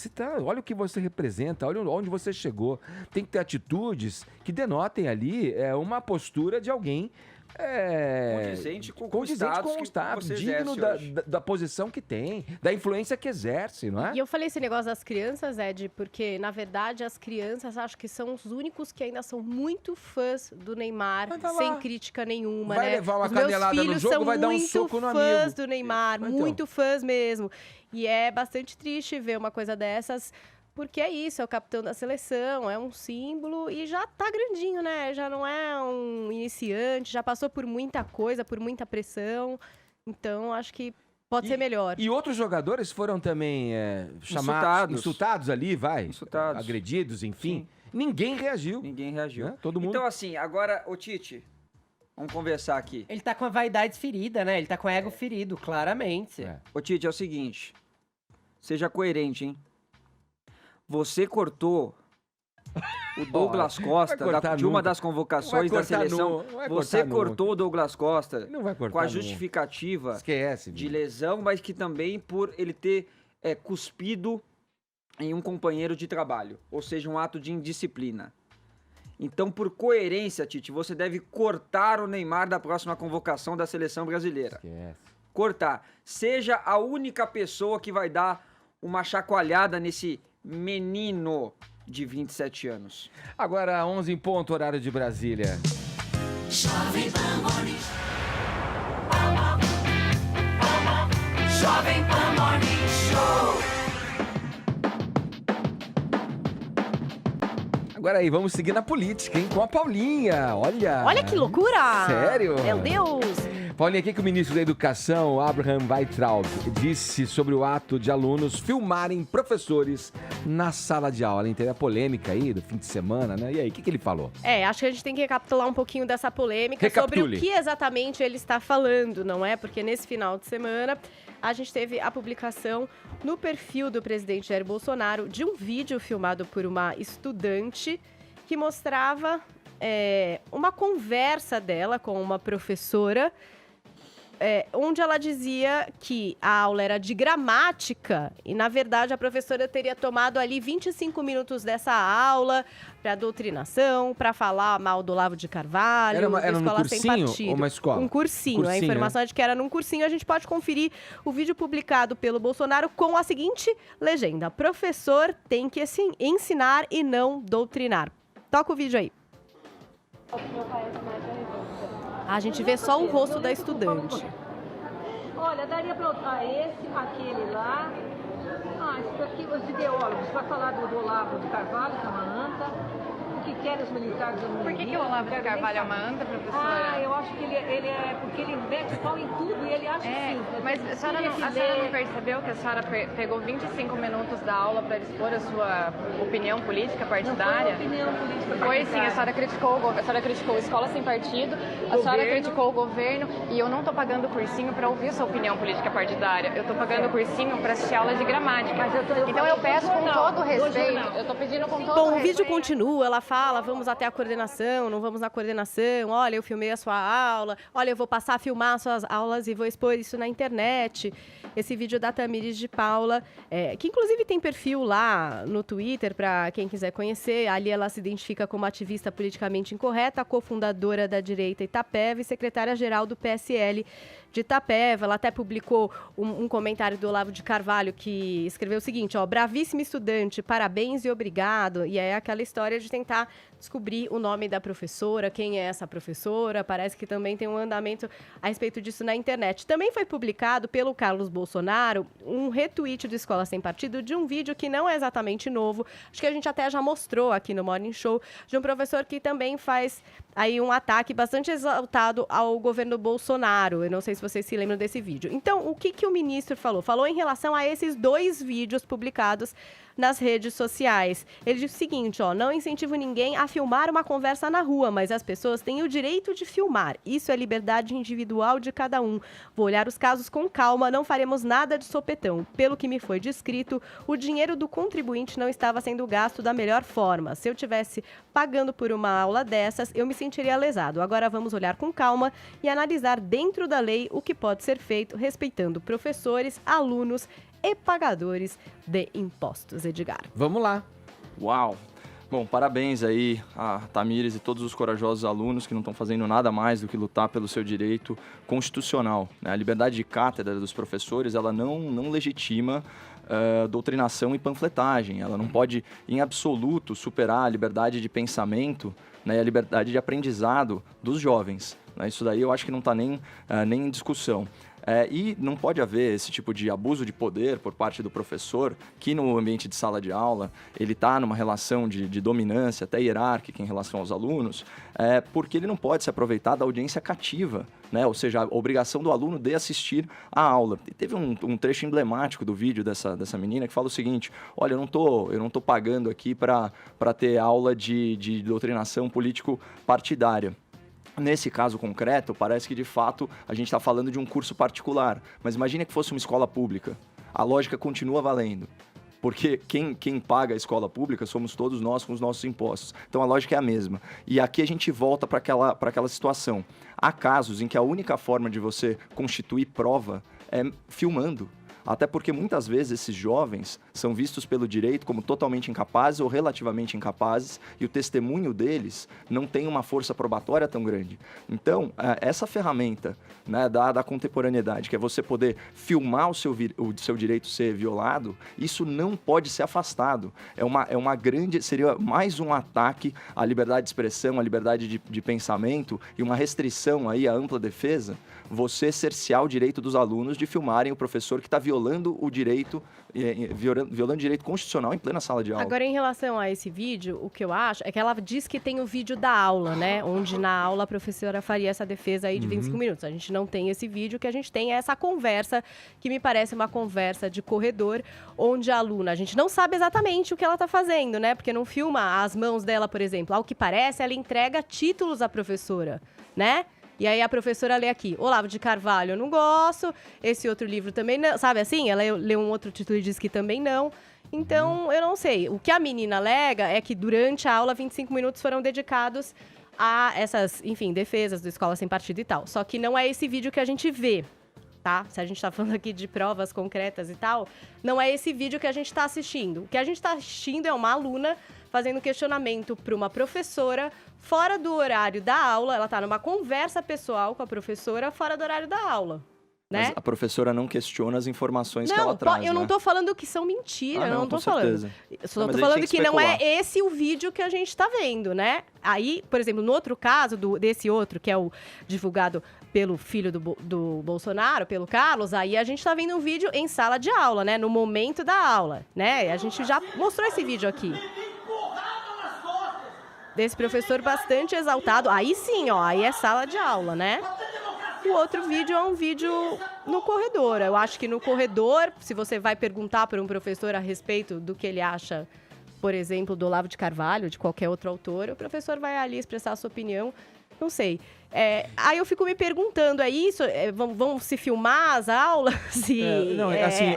olha o que você representa, olha onde você chegou. Tem que ter atitudes que denotem ali uma postura de alguém condizente com o status digno da posição que tem, da influência que exerce, não é? E eu falei esse negócio das crianças, Ed, porque, na verdade, as crianças acho que são os únicos que ainda são muito fãs do Neymar, sem crítica nenhuma, vai levar uma canelada no jogo, vai dar um soco no amigo. Os meus filhos são muito fãs do Neymar, muito fãs mesmo. E é bastante triste ver uma coisa dessas, porque é isso, é o capitão da seleção, é um símbolo e já tá grandinho, né? Já não é um iniciante, já passou por muita coisa, por muita pressão. Então, acho que pode ser melhor. E outros jogadores foram também insultados ali, agredidos, enfim. Sim. Ninguém reagiu. Né? Todo mundo... Então, assim, agora, ô Tite, vamos conversar aqui. Ele tá com a vaidade ferida, né? Ele tá com o ego ferido, claramente. Ô Tite, é o seguinte, seja coerente, hein? Você cortou o Douglas Costa de uma das convocações da seleção. Você cortou o Douglas Costa com a justificativa de lesão, mas que também por ele ter cuspido em um companheiro de trabalho, ou seja, um ato de indisciplina. Então, por coerência, Tite, você deve cortar o Neymar da próxima convocação da seleção brasileira. Cortar. Seja a única pessoa que vai dar uma chacoalhada nesse menino de 27 anos. Agora, 11 em ponto, horário de Brasília. Jovem Pan Morning Jovem Pan Morning Show. Agora aí, vamos seguir na política, hein? Com a Paulinha, olha. Olha que loucura! Sério? Meu Deus! Paulinha, o que o ministro da Educação, Abraham Weintraub, disse sobre o ato de alunos filmarem professores na sala de aula? Teve a polêmica aí do fim de semana, né? E aí, o que ele falou? Acho que a gente tem que recapitular um pouquinho dessa polêmica sobre o que exatamente ele está falando, não é? Porque nesse final de semana a gente teve a publicação no perfil do presidente Jair Bolsonaro de um vídeo filmado por uma estudante que mostrava uma conversa dela com uma professora onde ela dizia que a aula era de gramática e, na verdade, a professora teria tomado ali 25 minutos dessa aula para doutrinação, para falar mal do Olavo de Carvalho, Era da num Escola Sem cursinho Partido. ou uma escola? Um cursinho. A informação é de que era num cursinho. A gente pode conferir o vídeo publicado pelo Bolsonaro com a seguinte legenda: professor tem que ensinar e não doutrinar. Toca o vídeo aí. A gente vê só o rosto da estudante. Olha, daria para botar esse, aquele lá. Isso aqui, os ideólogos, vai falar do Olavo de Carvalho, que é uma anta. O que querem os militares do mundo? Por que o Olavo de Carvalho é uma anta, professora? Eu acho que ele é porque ele mete pau em tudo e ele acha Mas a senhora não percebeu que a senhora pegou 25 minutos da aula para expor a sua opinião política partidária? Não foi opinião política partidária. Foi sim, a senhora criticou a Escola Sem Partido, a senhora criticou o governo e eu não estou pagando cursinho para ouvir sua opinião política partidária. Eu estou pagando cursinho para assistir aulas de gramática. Então eu peço com todo respeito, eu estou pedindo com todo respeito. Bom, o vídeo continua, ela fala, vamos até a coordenação, não vamos na coordenação, olha, eu filmei a sua aula, olha, eu vou passar a filmar as suas aulas e vou expor isso na internet. Esse vídeo da Tamires de Paula, que inclusive tem perfil lá no Twitter, para quem quiser conhecer. Ali ela se identifica como ativista politicamente incorreta, cofundadora da direita Itapeva e secretária-geral do PSL de Itapeva. Ela até publicou um comentário do Olavo de Carvalho, que escreveu o seguinte, bravíssimo estudante, parabéns e obrigado. E é aquela história de tentar descobrir o nome da professora, quem é essa professora. Parece que também tem um andamento a respeito disso na internet. Também foi publicado pelo Carlos Bolsonaro um retweet do Escola Sem Partido de um vídeo que não é exatamente novo. Acho que a gente até já mostrou aqui no Morning Show, de um professor que também faz aí um ataque bastante exaltado ao governo Bolsonaro. Eu não sei se vocês se lembram desse vídeo. Então, o que o ministro falou? Falou em relação a esses 2 vídeos publicados nas redes sociais. Ele disse o seguinte, não incentivo ninguém a filmar uma conversa na rua, mas as pessoas têm o direito de filmar. Isso é liberdade individual de cada um. Vou olhar os casos com calma, não faremos nada de sopetão. Pelo que me foi descrito, o dinheiro do contribuinte não estava sendo gasto da melhor forma. Se eu tivesse pagando por uma aula dessas, eu me sentiria lesado. Agora vamos olhar com calma e analisar dentro da lei o que pode ser feito, respeitando professores, alunos e pagadores de impostos. Edgar. Vamos lá. Uau! Bom, parabéns aí a Tamires e todos os corajosos alunos que não estão fazendo nada mais do que lutar pelo seu direito constitucional, né? A liberdade de cátedra dos professores, ela não legitima doutrinação e panfletagem. Ela não pode, em absoluto, superar a liberdade de pensamento, né, e a liberdade de aprendizado dos jovens, né? Isso daí eu acho que não está nem em discussão. E não pode haver esse tipo de abuso de poder por parte do professor, que no ambiente de sala de aula ele está numa relação de dominância, até hierárquica em relação aos alunos, porque ele não pode se aproveitar da audiência cativa, né? Ou seja, a obrigação do aluno de assistir à aula. E teve um trecho emblemático do vídeo dessa menina que fala o seguinte, olha, eu não tô pagando aqui para ter aula de doutrinação político-partidária. Nesse caso concreto, parece que, de fato, a gente está falando de um curso particular. Mas imagine que fosse uma escola pública. A lógica continua valendo. Porque quem paga a escola pública somos todos nós com os nossos impostos. Então, a lógica é a mesma. E aqui a gente volta para aquela situação. Há casos em que a única forma de você constituir prova é filmando. Até porque muitas vezes esses jovens são vistos pelo direito como totalmente incapazes ou relativamente incapazes e o testemunho deles não tem uma força probatória tão grande. Então, essa ferramenta, né, da contemporaneidade, que é você poder filmar o seu direito ser violado, isso não pode ser afastado. Seria mais um ataque à liberdade de expressão, à liberdade de pensamento e uma restrição aí à ampla defesa, você cercear o direito dos alunos de filmarem o professor que está violando o direito constitucional em plena sala de aula. Agora, em relação a esse vídeo, o que eu acho é que ela diz que tem o vídeo da aula, né? Onde na aula a professora faria essa defesa aí de 25 minutos. A gente não tem esse vídeo, que a gente tem essa conversa, que me parece uma conversa de corredor, onde a aluna, a gente não sabe exatamente o que ela está fazendo, né? Porque não filma as mãos dela, por exemplo. Ao que parece, ela entrega títulos à professora, né? E aí a professora lê aqui, Olavo de Carvalho, eu não gosto, esse outro livro também não, sabe assim? Ela lê um outro título e diz que também não. Então, eu não sei. O que a menina alega é que durante a aula, 25 minutos foram dedicados a essas, enfim, defesas do Escola Sem Partido e tal. Só que não é esse vídeo que a gente vê, tá? Se a gente tá falando aqui de provas concretas e tal, não é esse vídeo que a gente tá assistindo. O que a gente tá assistindo é uma aluna fazendo questionamento para uma professora fora do horário da aula. Ela tá numa conversa pessoal com a professora fora do horário da aula. Né? Mas a professora não questiona as informações que ela traz, eu não tô falando que são mentiras, eu não tô falando. certeza. Eu só tô falando que não é esse o vídeo que a gente tá vendo, né? Aí, por exemplo, no outro caso, desse outro, que é o divulgado pelo filho do Bolsonaro, pelo Carlos, aí a gente tá vendo um vídeo em sala de aula, né? No momento da aula, né? A gente já mostrou esse vídeo aqui. Desse professor bastante exaltado. Aí sim, ó, aí é sala de aula, né? O outro vídeo é um vídeo no corredor. Eu acho que no corredor, se você vai perguntar para um professor a respeito do que ele acha, por exemplo, do Olavo de Carvalho, de qualquer outro autor, o professor vai ali expressar a sua opinião. Não sei. Aí eu fico me perguntando, é isso? Vão se filmar as aulas?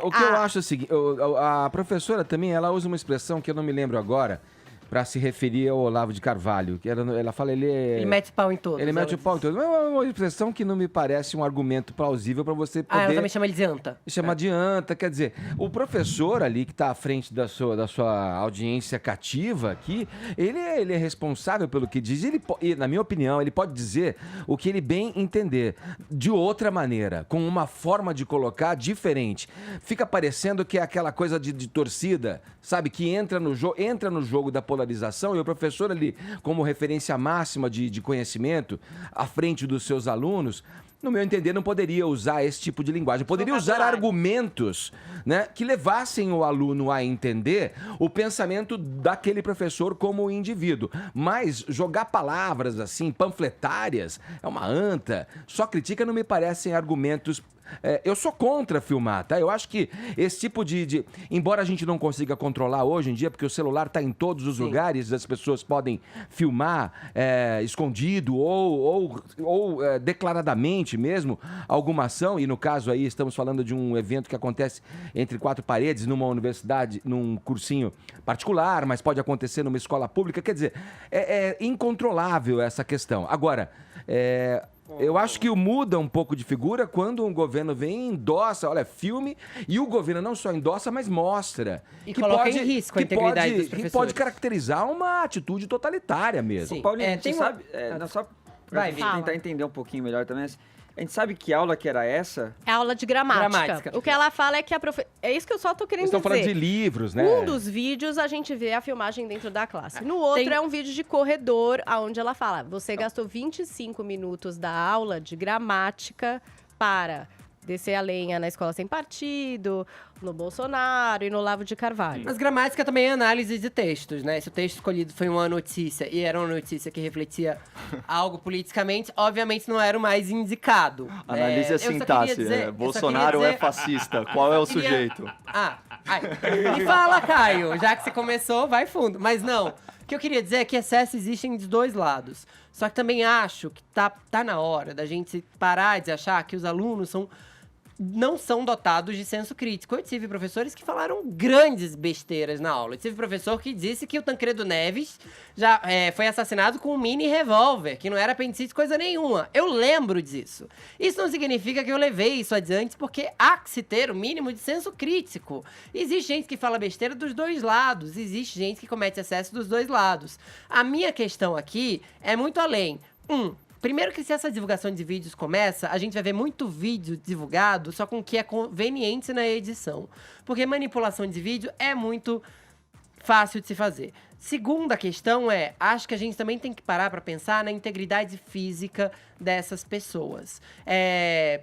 O que eu acho é o seguinte, a professora também, ela usa uma expressão que eu não me lembro agora, para se referir ao Olavo de Carvalho. Que ela fala, ele mete pau em todos. Ele mete o pau em todos. Mas é uma expressão que não me parece um argumento plausível para você poder... ela também chama ele de anta. Chama de anta, quer dizer, o professor ali que está à frente da sua audiência cativa aqui, ele é responsável pelo que diz. E, na minha opinião, ele pode dizer o que ele bem entender. De outra maneira, com uma forma de colocar diferente. Fica parecendo que é aquela coisa de torcida, sabe? Que entra no jogo da polarização, e o professor ali, como referência máxima de conhecimento, à frente dos seus alunos, no meu entender, não poderia usar esse tipo de linguagem. Poderia usar argumentos, né, que levassem o aluno a entender o pensamento daquele professor como indivíduo. Mas jogar palavras assim, panfletárias, é uma anta, só critica, não me parecem argumentos. Eu sou contra filmar, tá? Eu acho que esse tipo embora a gente não consiga controlar hoje em dia, porque o celular está em todos os lugares, as pessoas podem filmar escondido ou declaradamente mesmo alguma ação, e no caso aí estamos falando de um evento que acontece entre quatro paredes, numa universidade, num cursinho particular, mas pode acontecer numa escola pública, quer dizer, é incontrolável essa questão. Agora, eu acho que muda um pouco de figura quando um governo vem e endossa, olha, filme, e o governo não só endossa, mas mostra. E que coloca em risco a integridade dos professores. Que pode caracterizar uma atitude totalitária mesmo. Sim. Paulinho, você sabe, só pra tentar entender um pouquinho melhor também, a gente sabe que aula que era essa? É aula de gramática. O que ela fala é que a professora... É isso que eu só tô querendo dizer. Estão falando de livros, né? Um dos vídeos a gente vê a filmagem dentro da classe. No outro é um vídeo de corredor, onde ela fala, você gastou 25 minutos da aula de gramática para descer a lenha na Escola Sem Partido, no Bolsonaro e no Olavo de Carvalho. Mas gramática também é análise de textos, né? Se o texto escolhido foi uma notícia e era uma notícia que refletia algo politicamente, obviamente não era o mais indicado. Analise a sintaxe. Bolsonaro é fascista. Qual é o sujeito? Me fala, Caio. Já que você começou, vai fundo. Mas não. O que eu queria dizer é que excessos existem dos dois lados. Só que também acho que tá na hora da gente parar de achar que os alunos não são dotados de senso crítico. Eu tive professores que falaram grandes besteiras na aula. Eu tive professor que disse que o Tancredo Neves já foi assassinado com um mini revólver, que não era apendicite coisa nenhuma. Eu lembro disso. Isso não significa que eu levei isso adiante, porque há que se ter o mínimo de senso crítico. Existe gente que fala besteira dos dois lados, existe gente que comete excesso dos dois lados. A minha questão aqui é muito além. Primeiro que se essa divulgação de vídeos começa, a gente vai ver muito vídeo divulgado, só com o que é conveniente na edição. Porque manipulação de vídeo é muito fácil de se fazer. Segunda questão acho que a gente também tem que parar para pensar na integridade física dessas pessoas.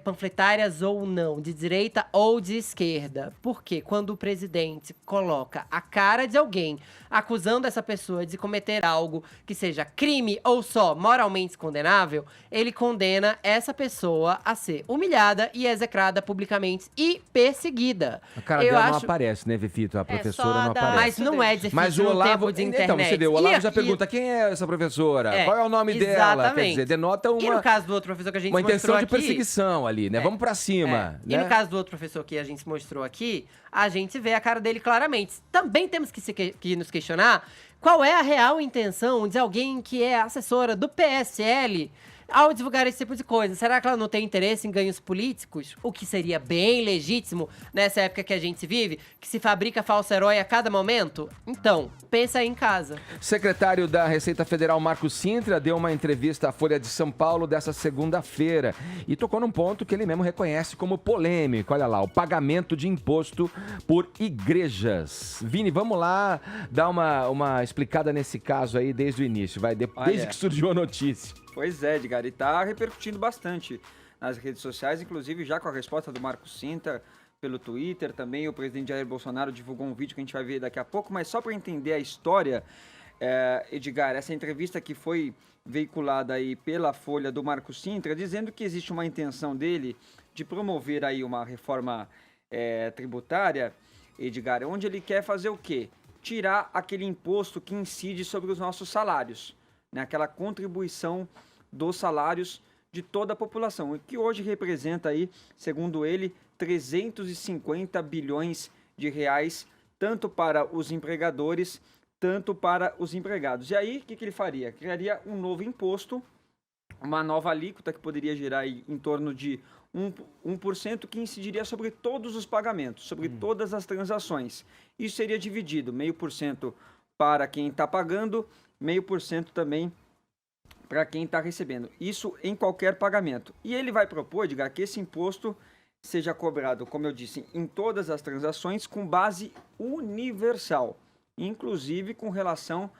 Panfletárias ou não, de direita ou de esquerda. Porque quando o presidente coloca a cara de alguém acusando essa pessoa de cometer algo que seja crime ou só moralmente condenável, ele condena essa pessoa a ser humilhada e execrada publicamente e perseguida. A cara dela não aparece, né, Vefito? A professora não aparece. Mas não é difícil no tempo de internet. Então, você vê, o E Olavo já aqui- pergunta quem é essa professora? Qual é o nome dela? Quer exatamente. dizer, denota E no uma, caso do outro professor que a gente uma mostrou intenção de aqui, perseguição ali, né? Vamos pra cima. E né? no caso do outro professor que a gente mostrou aqui, a gente vê a cara dele claramente. Também temos que nos questionar qual é a real intenção de alguém que é assessora do PSL ao divulgar esse tipo de coisa. Será que ela não tem interesse em ganhos políticos? O que seria bem legítimo nessa época que a gente vive, que se fabrica falso herói a cada momento? Então, pensa aí em casa. Secretário da Receita Federal, Marco Sintra, deu uma entrevista à Folha de São Paulo dessa segunda-feira e tocou num ponto que ele mesmo reconhece como polêmico. Olha lá, o pagamento de imposto por igrejas. Vini, vamos lá dar uma explicada nesse caso aí desde o início, desde que surgiu a notícia. Pois é, Edgar, e tá repercutindo bastante nas redes sociais, inclusive já com a resposta do Marco Sintra pelo Twitter, também o presidente Jair Bolsonaro divulgou um vídeo que a gente vai ver daqui a pouco, mas só para entender a história, Edgar, essa entrevista que foi veiculada aí pela Folha do Marco Sintra, dizendo que existe uma intenção dele de promover aí uma reforma tributária, Edgar, onde ele quer fazer o quê? Tirar aquele imposto que incide sobre os nossos salários, né? Aquela contribuição dos salários de toda a população, que hoje representa aí, segundo ele, 350 bilhões de reais, tanto para os empregadores, tanto para os empregados. E aí, o que ele faria? Criaria um novo imposto, uma nova alíquota que poderia gerar aí em torno de 1%, que incidiria sobre todos os pagamentos, sobre todas as transações. Isso seria dividido, 0,5% para quem está pagando, 0,5% também para quem está recebendo. Isso em qualquer pagamento. E ele vai propor, Edgar, que esse imposto seja cobrado, como eu disse, em todas as transações com base universal, inclusive com relação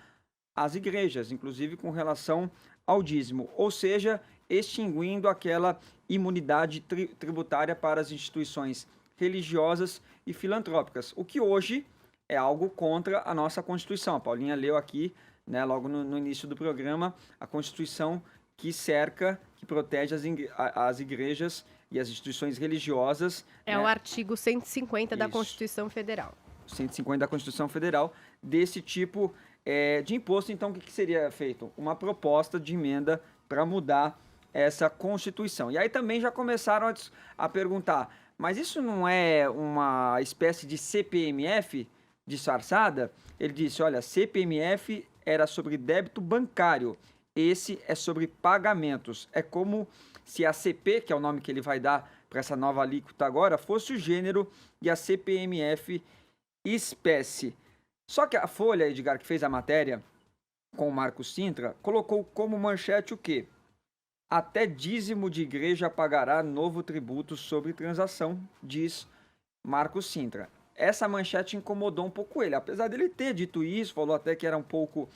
às igrejas, inclusive com relação ao dízimo, ou seja, extinguindo aquela imunidade tributária para as instituições religiosas e filantrópicas, o que hoje é algo contra a nossa Constituição. A Paulinha leu aqui, né, logo no início do programa, a Constituição que cerca, que protege as igrejas e as instituições religiosas. É, né? O artigo 150 da Isso. Constituição Federal. 150 da Constituição Federal, desse tipo de imposto. Então, o que seria feito? Uma proposta de emenda para mudar essa Constituição. E aí também já começaram a perguntar, mas isso não é uma espécie de CPMF disfarçada? Ele disse, olha, CPMF era sobre débito bancário, esse é sobre pagamentos. É como se a CP, que é o nome que ele vai dar para essa nova alíquota agora, fosse o gênero e a CPMF espécie. Só que a Folha, Edgar, que fez a matéria com o Marco Sintra, colocou como manchete o quê? Até dízimo de igreja pagará novo tributo sobre transação, diz Marco Sintra. Essa manchete incomodou um pouco ele, apesar dele ter dito isso, falou até que era um pouco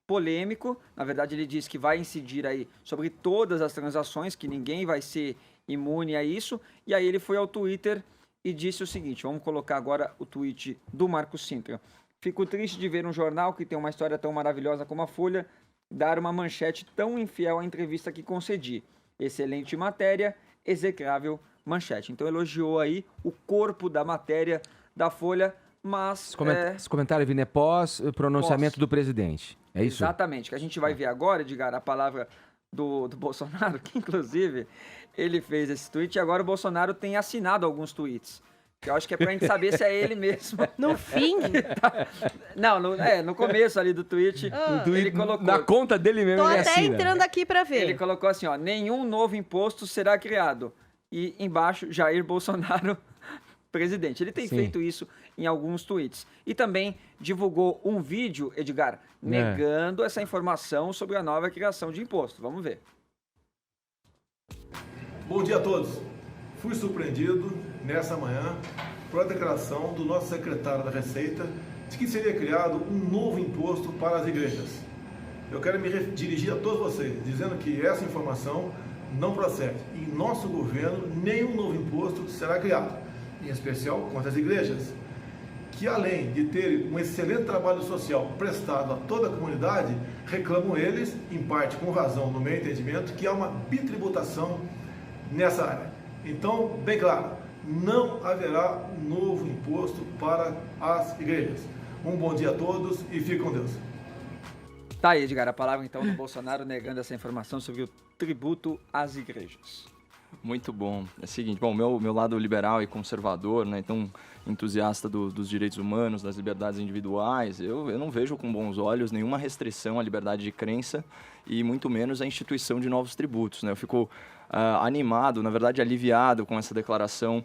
polêmico. Na verdade, ele disse que vai incidir aí sobre todas as transações, que ninguém vai ser imune a isso. E aí ele foi ao Twitter e disse o seguinte, vamos colocar agora o tweet do Marco Sintra. Fico triste de ver um jornal que tem uma história tão maravilhosa como a Folha dar uma manchete tão infiel à entrevista que concedi. Excelente matéria, execrável manchete. Então elogiou aí o corpo da matéria da Folha, mas... Esse comentário, Vini, é pós-pronunciamento do presidente. É isso? Exatamente. Que a gente vai ver agora, Edgar, a palavra do Bolsonaro, que inclusive ele fez esse tweet e agora o Bolsonaro tem assinado alguns tweets. Eu acho que é pra gente saber se é ele mesmo. No fim? Não, no começo ali do tweet, ele colocou... Na conta dele mesmo, Tô ele até assina. entrando aqui pra ver. Ele colocou assim, ó, nenhum novo imposto será criado. E embaixo, Jair Bolsonaro, presidente. Ele tem feito isso em alguns tweets. E também divulgou um vídeo, Edgar, negando essa informação sobre a nova criação de imposto. Vamos ver. Bom dia a todos. Fui surpreendido nessa manhã por a declaração do nosso secretário da Receita de que seria criado um novo imposto para as igrejas. Eu quero me dirigir a todos vocês, dizendo que essa informação não procede. Em nosso governo, nenhum novo imposto será criado, em especial contra as igrejas, que além de terem um excelente trabalho social prestado a toda a comunidade, reclamam eles, em parte com razão no meu entendimento, que há uma bitributação nessa área. Então, bem claro, não haverá novo imposto para as igrejas. Um bom dia a todos e fique com Deus. Tá aí, Edgar, a palavra então do Bolsonaro negando essa informação sobre o tributo às igrejas. Muito bom. É o seguinte, bom, meu lado liberal e conservador, né, então entusiasta dos direitos humanos, das liberdades individuais, eu não vejo com bons olhos nenhuma restrição à liberdade de crença e muito menos a instituição de novos tributos, né? Eu fico animado, na verdade aliviado com essa declaração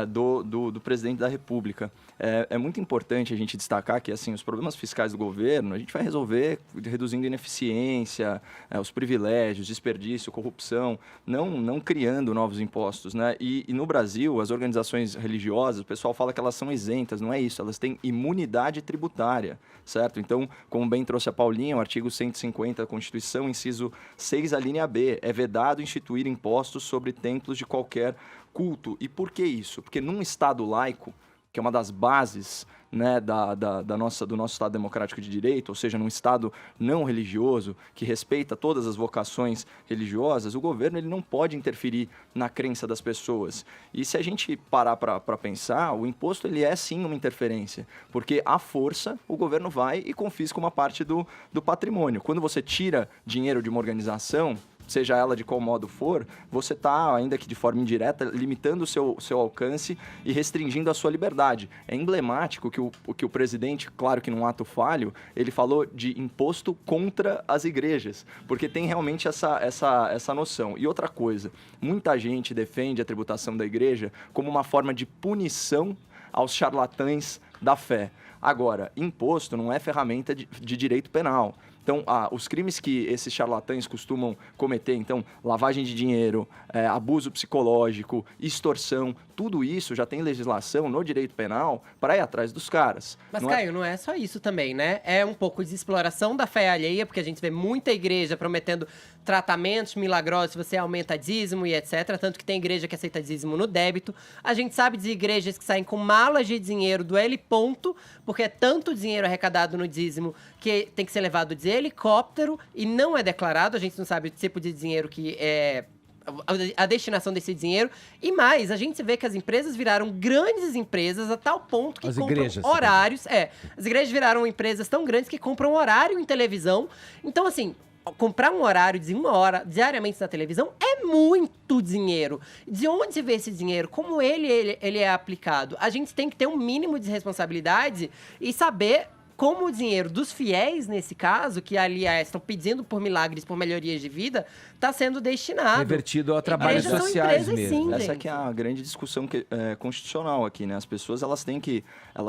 do presidente da República. É muito importante a gente destacar que assim, os problemas fiscais do governo a gente vai resolver reduzindo ineficiência, os privilégios, desperdício, corrupção, não criando novos impostos, né? E no Brasil, as organizações religiosas, o pessoal fala que elas são isentas, não é isso, elas têm imunidade tributária, certo? Então, como bem trouxe a Paulinha, o artigo 150 da Constituição, inciso 6, a linha B, é vedado instituir impostos sobre templos de qualquer culto. E por que isso? Porque num Estado laico, que é uma das bases, né, do nosso Estado democrático de direito, ou seja, num Estado não religioso, que respeita todas as vocações religiosas, o governo ele não pode interferir na crença das pessoas. E se a gente parar para pensar, o imposto ele é sim uma interferência, porque à força o governo vai e confisca uma parte do patrimônio. Quando você tira dinheiro de uma organização, seja ela de qual modo for, você está, ainda que de forma indireta, limitando o seu alcance e restringindo a sua liberdade. É emblemático que o presidente, claro que num ato falho, ele falou de imposto contra as igrejas, porque tem realmente essa noção. E outra coisa, muita gente defende a tributação da igreja como uma forma de punição aos charlatães da fé. Agora, imposto não é ferramenta de direito penal. Então, os crimes que esses charlatães costumam cometer, então, lavagem de dinheiro, abuso psicológico, extorsão, tudo isso já tem legislação no direito penal para ir atrás dos caras. Mas, Caio, não é só isso também, né? É um pouco de exploração da fé alheia, porque a gente vê muita igreja prometendo tratamentos milagrosos se você aumenta dízimo e etc. Tanto que tem igreja que aceita dízimo no débito. A gente sabe de igrejas que saem com malas de dinheiro do L ponto, porque é tanto dinheiro arrecadado no dízimo que tem que ser levado de helicóptero e não é declarado. A gente não sabe o tipo de dinheiro que é a destinação desse dinheiro. E mais, a gente vê que as empresas viraram grandes empresas a tal ponto que compram horários. As igrejas viraram empresas tão grandes que compram horário em televisão. Então, assim, comprar um horário de 1 hora diariamente na televisão é muito dinheiro. De onde vê esse dinheiro? Como ele é aplicado? A gente tem que ter um mínimo de responsabilidade e saber como o dinheiro dos fiéis, nesse caso, que, aliás, estão pedindo por milagres, por melhorias de vida, está sendo destinado. Revertido a trabalhos sociais mesmo. Sim, essa que é a grande discussão constitucional aqui, né? As pessoas, elas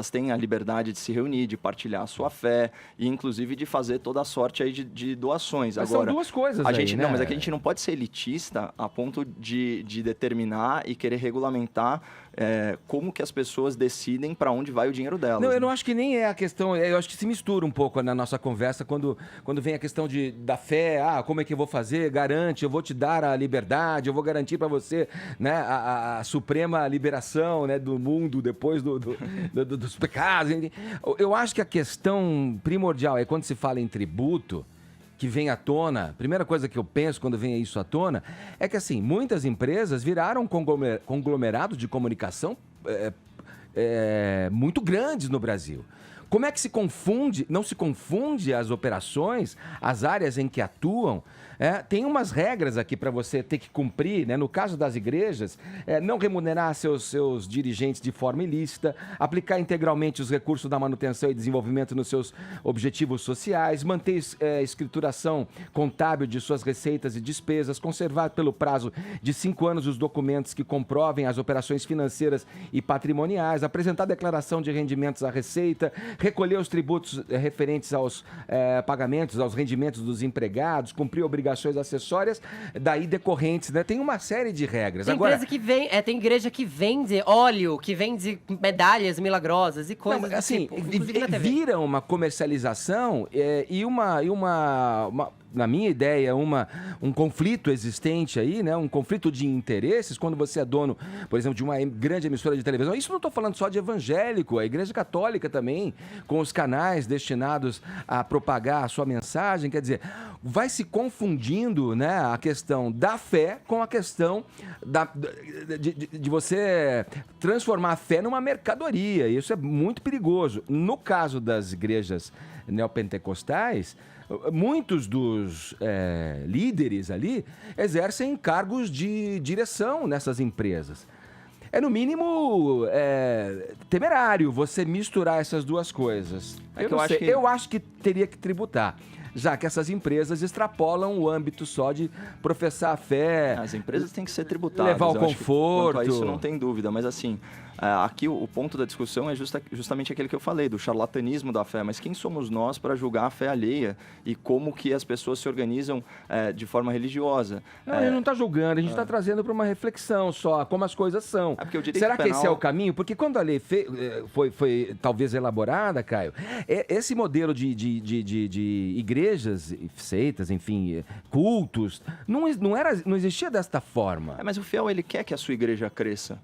têm a liberdade de se reunir, de partilhar a sua fé e, inclusive, de fazer toda a sorte aí de doações. Mas agora, são duas coisas né? Não, mas é que a gente não pode ser elitista a ponto de determinar e querer regulamentar como que as pessoas decidem para onde vai o dinheiro delas. Não, eu não acho que nem é a questão. Eu acho que se mistura um pouco na nossa conversa quando vem a questão da fé. Como é que eu vou fazer? Garante, eu vou te dar a liberdade, eu vou garantir para você, né, a suprema liberação, né, do mundo depois dos pecados. Eu acho que a questão primordial é quando se fala em tributo, que vem à tona, a primeira coisa que eu penso quando vem isso à tona é que, assim, muitas empresas viraram conglomerados de comunicação muito grandes no Brasil. Como é que não se confunde as operações, as áreas em que atuam? Tem umas regras aqui para você ter que cumprir, né? No caso das igrejas, não remunerar seus dirigentes de forma ilícita, aplicar integralmente os recursos da manutenção e desenvolvimento nos seus objetivos sociais, manter escrituração contábil de suas receitas e despesas, conservar pelo prazo de 5 anos os documentos que comprovem as operações financeiras e patrimoniais, apresentar declaração de rendimentos à Receita, recolher os tributos referentes aos pagamentos, aos rendimentos dos empregados, cumprir obrigações acessórias daí decorrentes, né? Tem uma série de regras. Tem Agora, empresa que tem igreja que vende óleo, que vende medalhas milagrosas e coisas assim, do tipo, inclusive na TV. Vira uma comercialização e uma na minha ideia, um conflito existente aí, né? Um conflito de interesses, quando você é dono, por exemplo, de uma grande emissora de televisão. Isso não estou falando só de evangélico, a Igreja Católica também, com os canais destinados a propagar a sua mensagem. Quer dizer, vai se confundindo, né, a questão da fé com a questão de você transformar a fé numa mercadoria. Isso é muito perigoso. No caso das igrejas neopentecostais, muitos dos líderes ali exercem cargos de direção nessas empresas. É, no mínimo, temerário você misturar essas duas coisas. Eu acho que teria que tributar, já que essas empresas extrapolam o âmbito só de professar a fé. As empresas têm que ser tributadas. Levar o conforto. Quanto a isso não tem dúvida, mas assim, aqui o ponto da discussão é justamente aquele que eu falei, do charlatanismo da fé. Mas quem somos nós para julgar a fé alheia e como que as pessoas se organizam de forma religiosa? Não, a gente não está julgando, a gente está trazendo para uma reflexão só, como as coisas são. Será que esse é o caminho? Porque quando a lei foi talvez elaborada, Caio, esse modelo de igrejas, seitas, enfim, cultos, não existia desta forma. Mas o fiel, ele quer que a sua igreja cresça.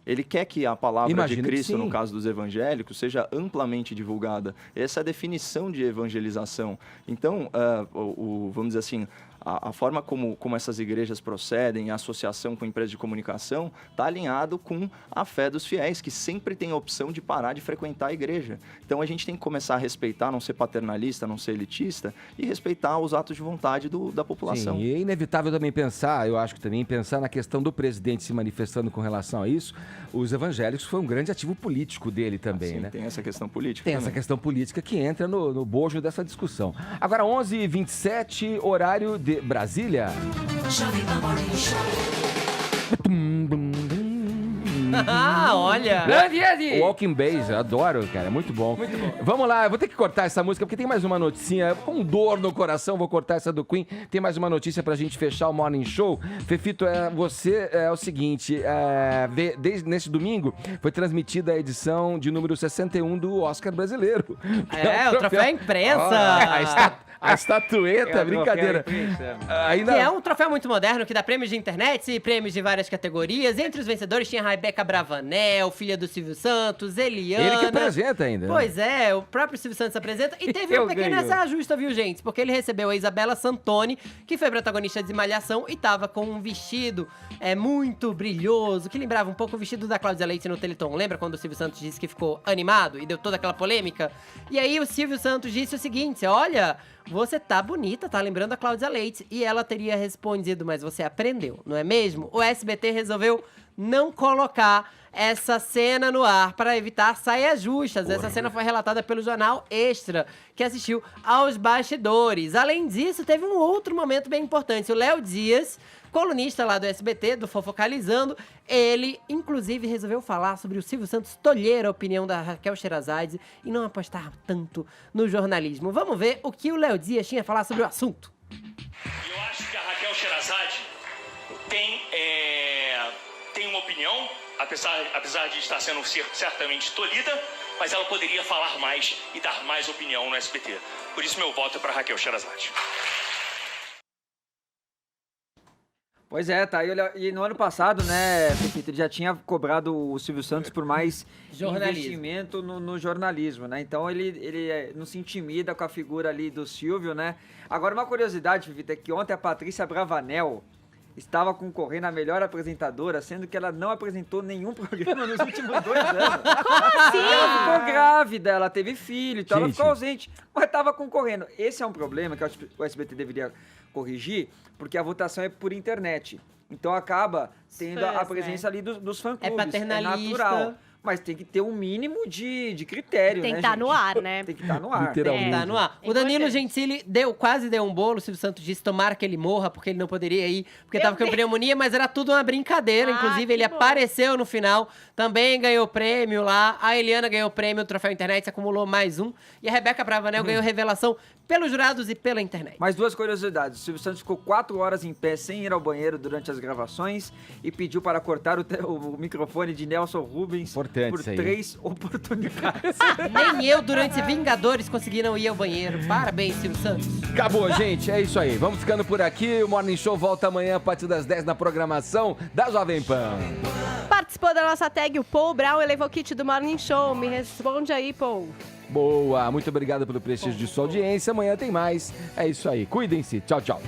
Ele quer que a palavra de Cristo, no caso dos evangélicos, seja amplamente divulgada. Essa é a definição de evangelização. Então, vamos dizer assim, a forma como essas igrejas procedem, a associação com empresas de comunicação, está alinhado com a fé dos fiéis, que sempre tem a opção de parar de frequentar a igreja. Então, a gente tem que começar a respeitar, não ser paternalista, não ser elitista, e respeitar os atos de vontade da população. Sim, e é inevitável também pensar, eu acho que também pensar na questão do presidente se manifestando com relação a isso. Os evangélicos foi um grande ativo político dele também, né? Tem essa questão política. Tem essa questão política que entra no bojo dessa discussão. Agora, 11h27, horário de Brasília. Olha! Walking Bass, eu adoro, cara, é muito bom. Muito bom. Vamos lá, eu vou ter que cortar essa música, porque tem mais uma noticinha, com dor no coração, vou cortar essa do Queen. Tem mais uma notícia pra gente fechar o Morning Show. Fefito, você é o seguinte, nesse domingo foi transmitida a edição de número 61 do Oscar brasileiro. O troféu imprensa! A estatueta, brincadeira. Que é um troféu muito moderno, que dá prêmios de internet e prêmios de várias categorias. Entre os vencedores tinha a Rebeca Bravanel, filha do Silvio Santos, Eliana. Ele que apresenta ainda. Pois é, o próprio Silvio Santos apresenta. E teve uma pequena saia justa, viu, gente? Porque ele recebeu a Isabela Santoni, que foi protagonista de Malhação e tava com um vestido muito brilhoso, que lembrava um pouco o vestido da Cláudia Leite no Teleton. Lembra quando o Silvio Santos disse que ficou animado e deu toda aquela polêmica? E aí o Silvio Santos disse o seguinte, olha... Você tá bonita, tá lembrando a Cláudia Leite. E ela teria respondido, mas você aprendeu, não é mesmo? O SBT resolveu não colocar essa cena no ar para evitar saias justas. Essa cena foi relatada pelo Jornal Extra, que assistiu aos bastidores. Além disso, teve um outro momento bem importante. O Léo Dias, colunista lá do SBT, do Fofocalizando, ele, inclusive, resolveu falar sobre o Silvio Santos tolher a opinião da Raquel Sherazade e não apostar tanto no jornalismo. Vamos ver o que o Léo Dias tinha a falar sobre o assunto. Eu acho que a Raquel Sherazade tem uma opinião, apesar de estar sendo certamente tolhida, mas ela poderia falar mais e dar mais opinião no SBT. Por isso meu voto é para Raquel Sherazade. Pois é, tá aí. E no ano passado, né, Fefito, ele já tinha cobrado o Silvio Santos por mais investimento no jornalismo, né? Então ele não se intimida com a figura ali do Silvio, né? Agora, uma curiosidade, Fefito, é que ontem a Patrícia Bravanel estava concorrendo a melhor apresentadora, sendo que ela não apresentou nenhum programa nos últimos 2 anos. Sim, ela ficou grávida, ela teve filho, então ela ficou ausente, mas estava concorrendo. Esse é um problema que o SBT deveria corrigir, porque a votação é por internet. Então acaba tendo a presença ali dos fã-clubes. É paternalista. É natural. Mas tem que ter um mínimo de critério, tem né, que estar no ar, né? Tem que estar no ar. Literalmente. Tá no ar. O Danilo Gentili quase deu um bolo. O Silvio Santos disse tomara que ele morra, porque ele não poderia ir, porque tava com pneumonia, mas era tudo uma brincadeira. Inclusive, ele apareceu no final, também ganhou prêmio lá. A Eliana ganhou prêmio, o Troféu Internet acumulou mais um. E a Rebeca Bravanel ganhou revelação pelos jurados e pela internet. Mais 2 curiosidades. O Silvio Santos ficou 4 horas em pé sem ir ao banheiro durante as gravações e pediu para cortar o microfone de Nelson Rubens importante por isso aí. 3 oportunidades. Nem eu, durante Vingadores, consegui não ir ao banheiro. Parabéns, Silvio Santos. Acabou, gente. É isso aí. Vamos ficando por aqui. O Morning Show volta amanhã a partir das 10 na programação da Jovem Pan. Participou da nossa tag o Paul Brown, elevou o kit do Morning Show. Me responde aí, Paul. Boa. Muito obrigado pelo prestígio de sua audiência. Amanhã tem mais. É isso aí. Cuidem-se. Tchau, tchau.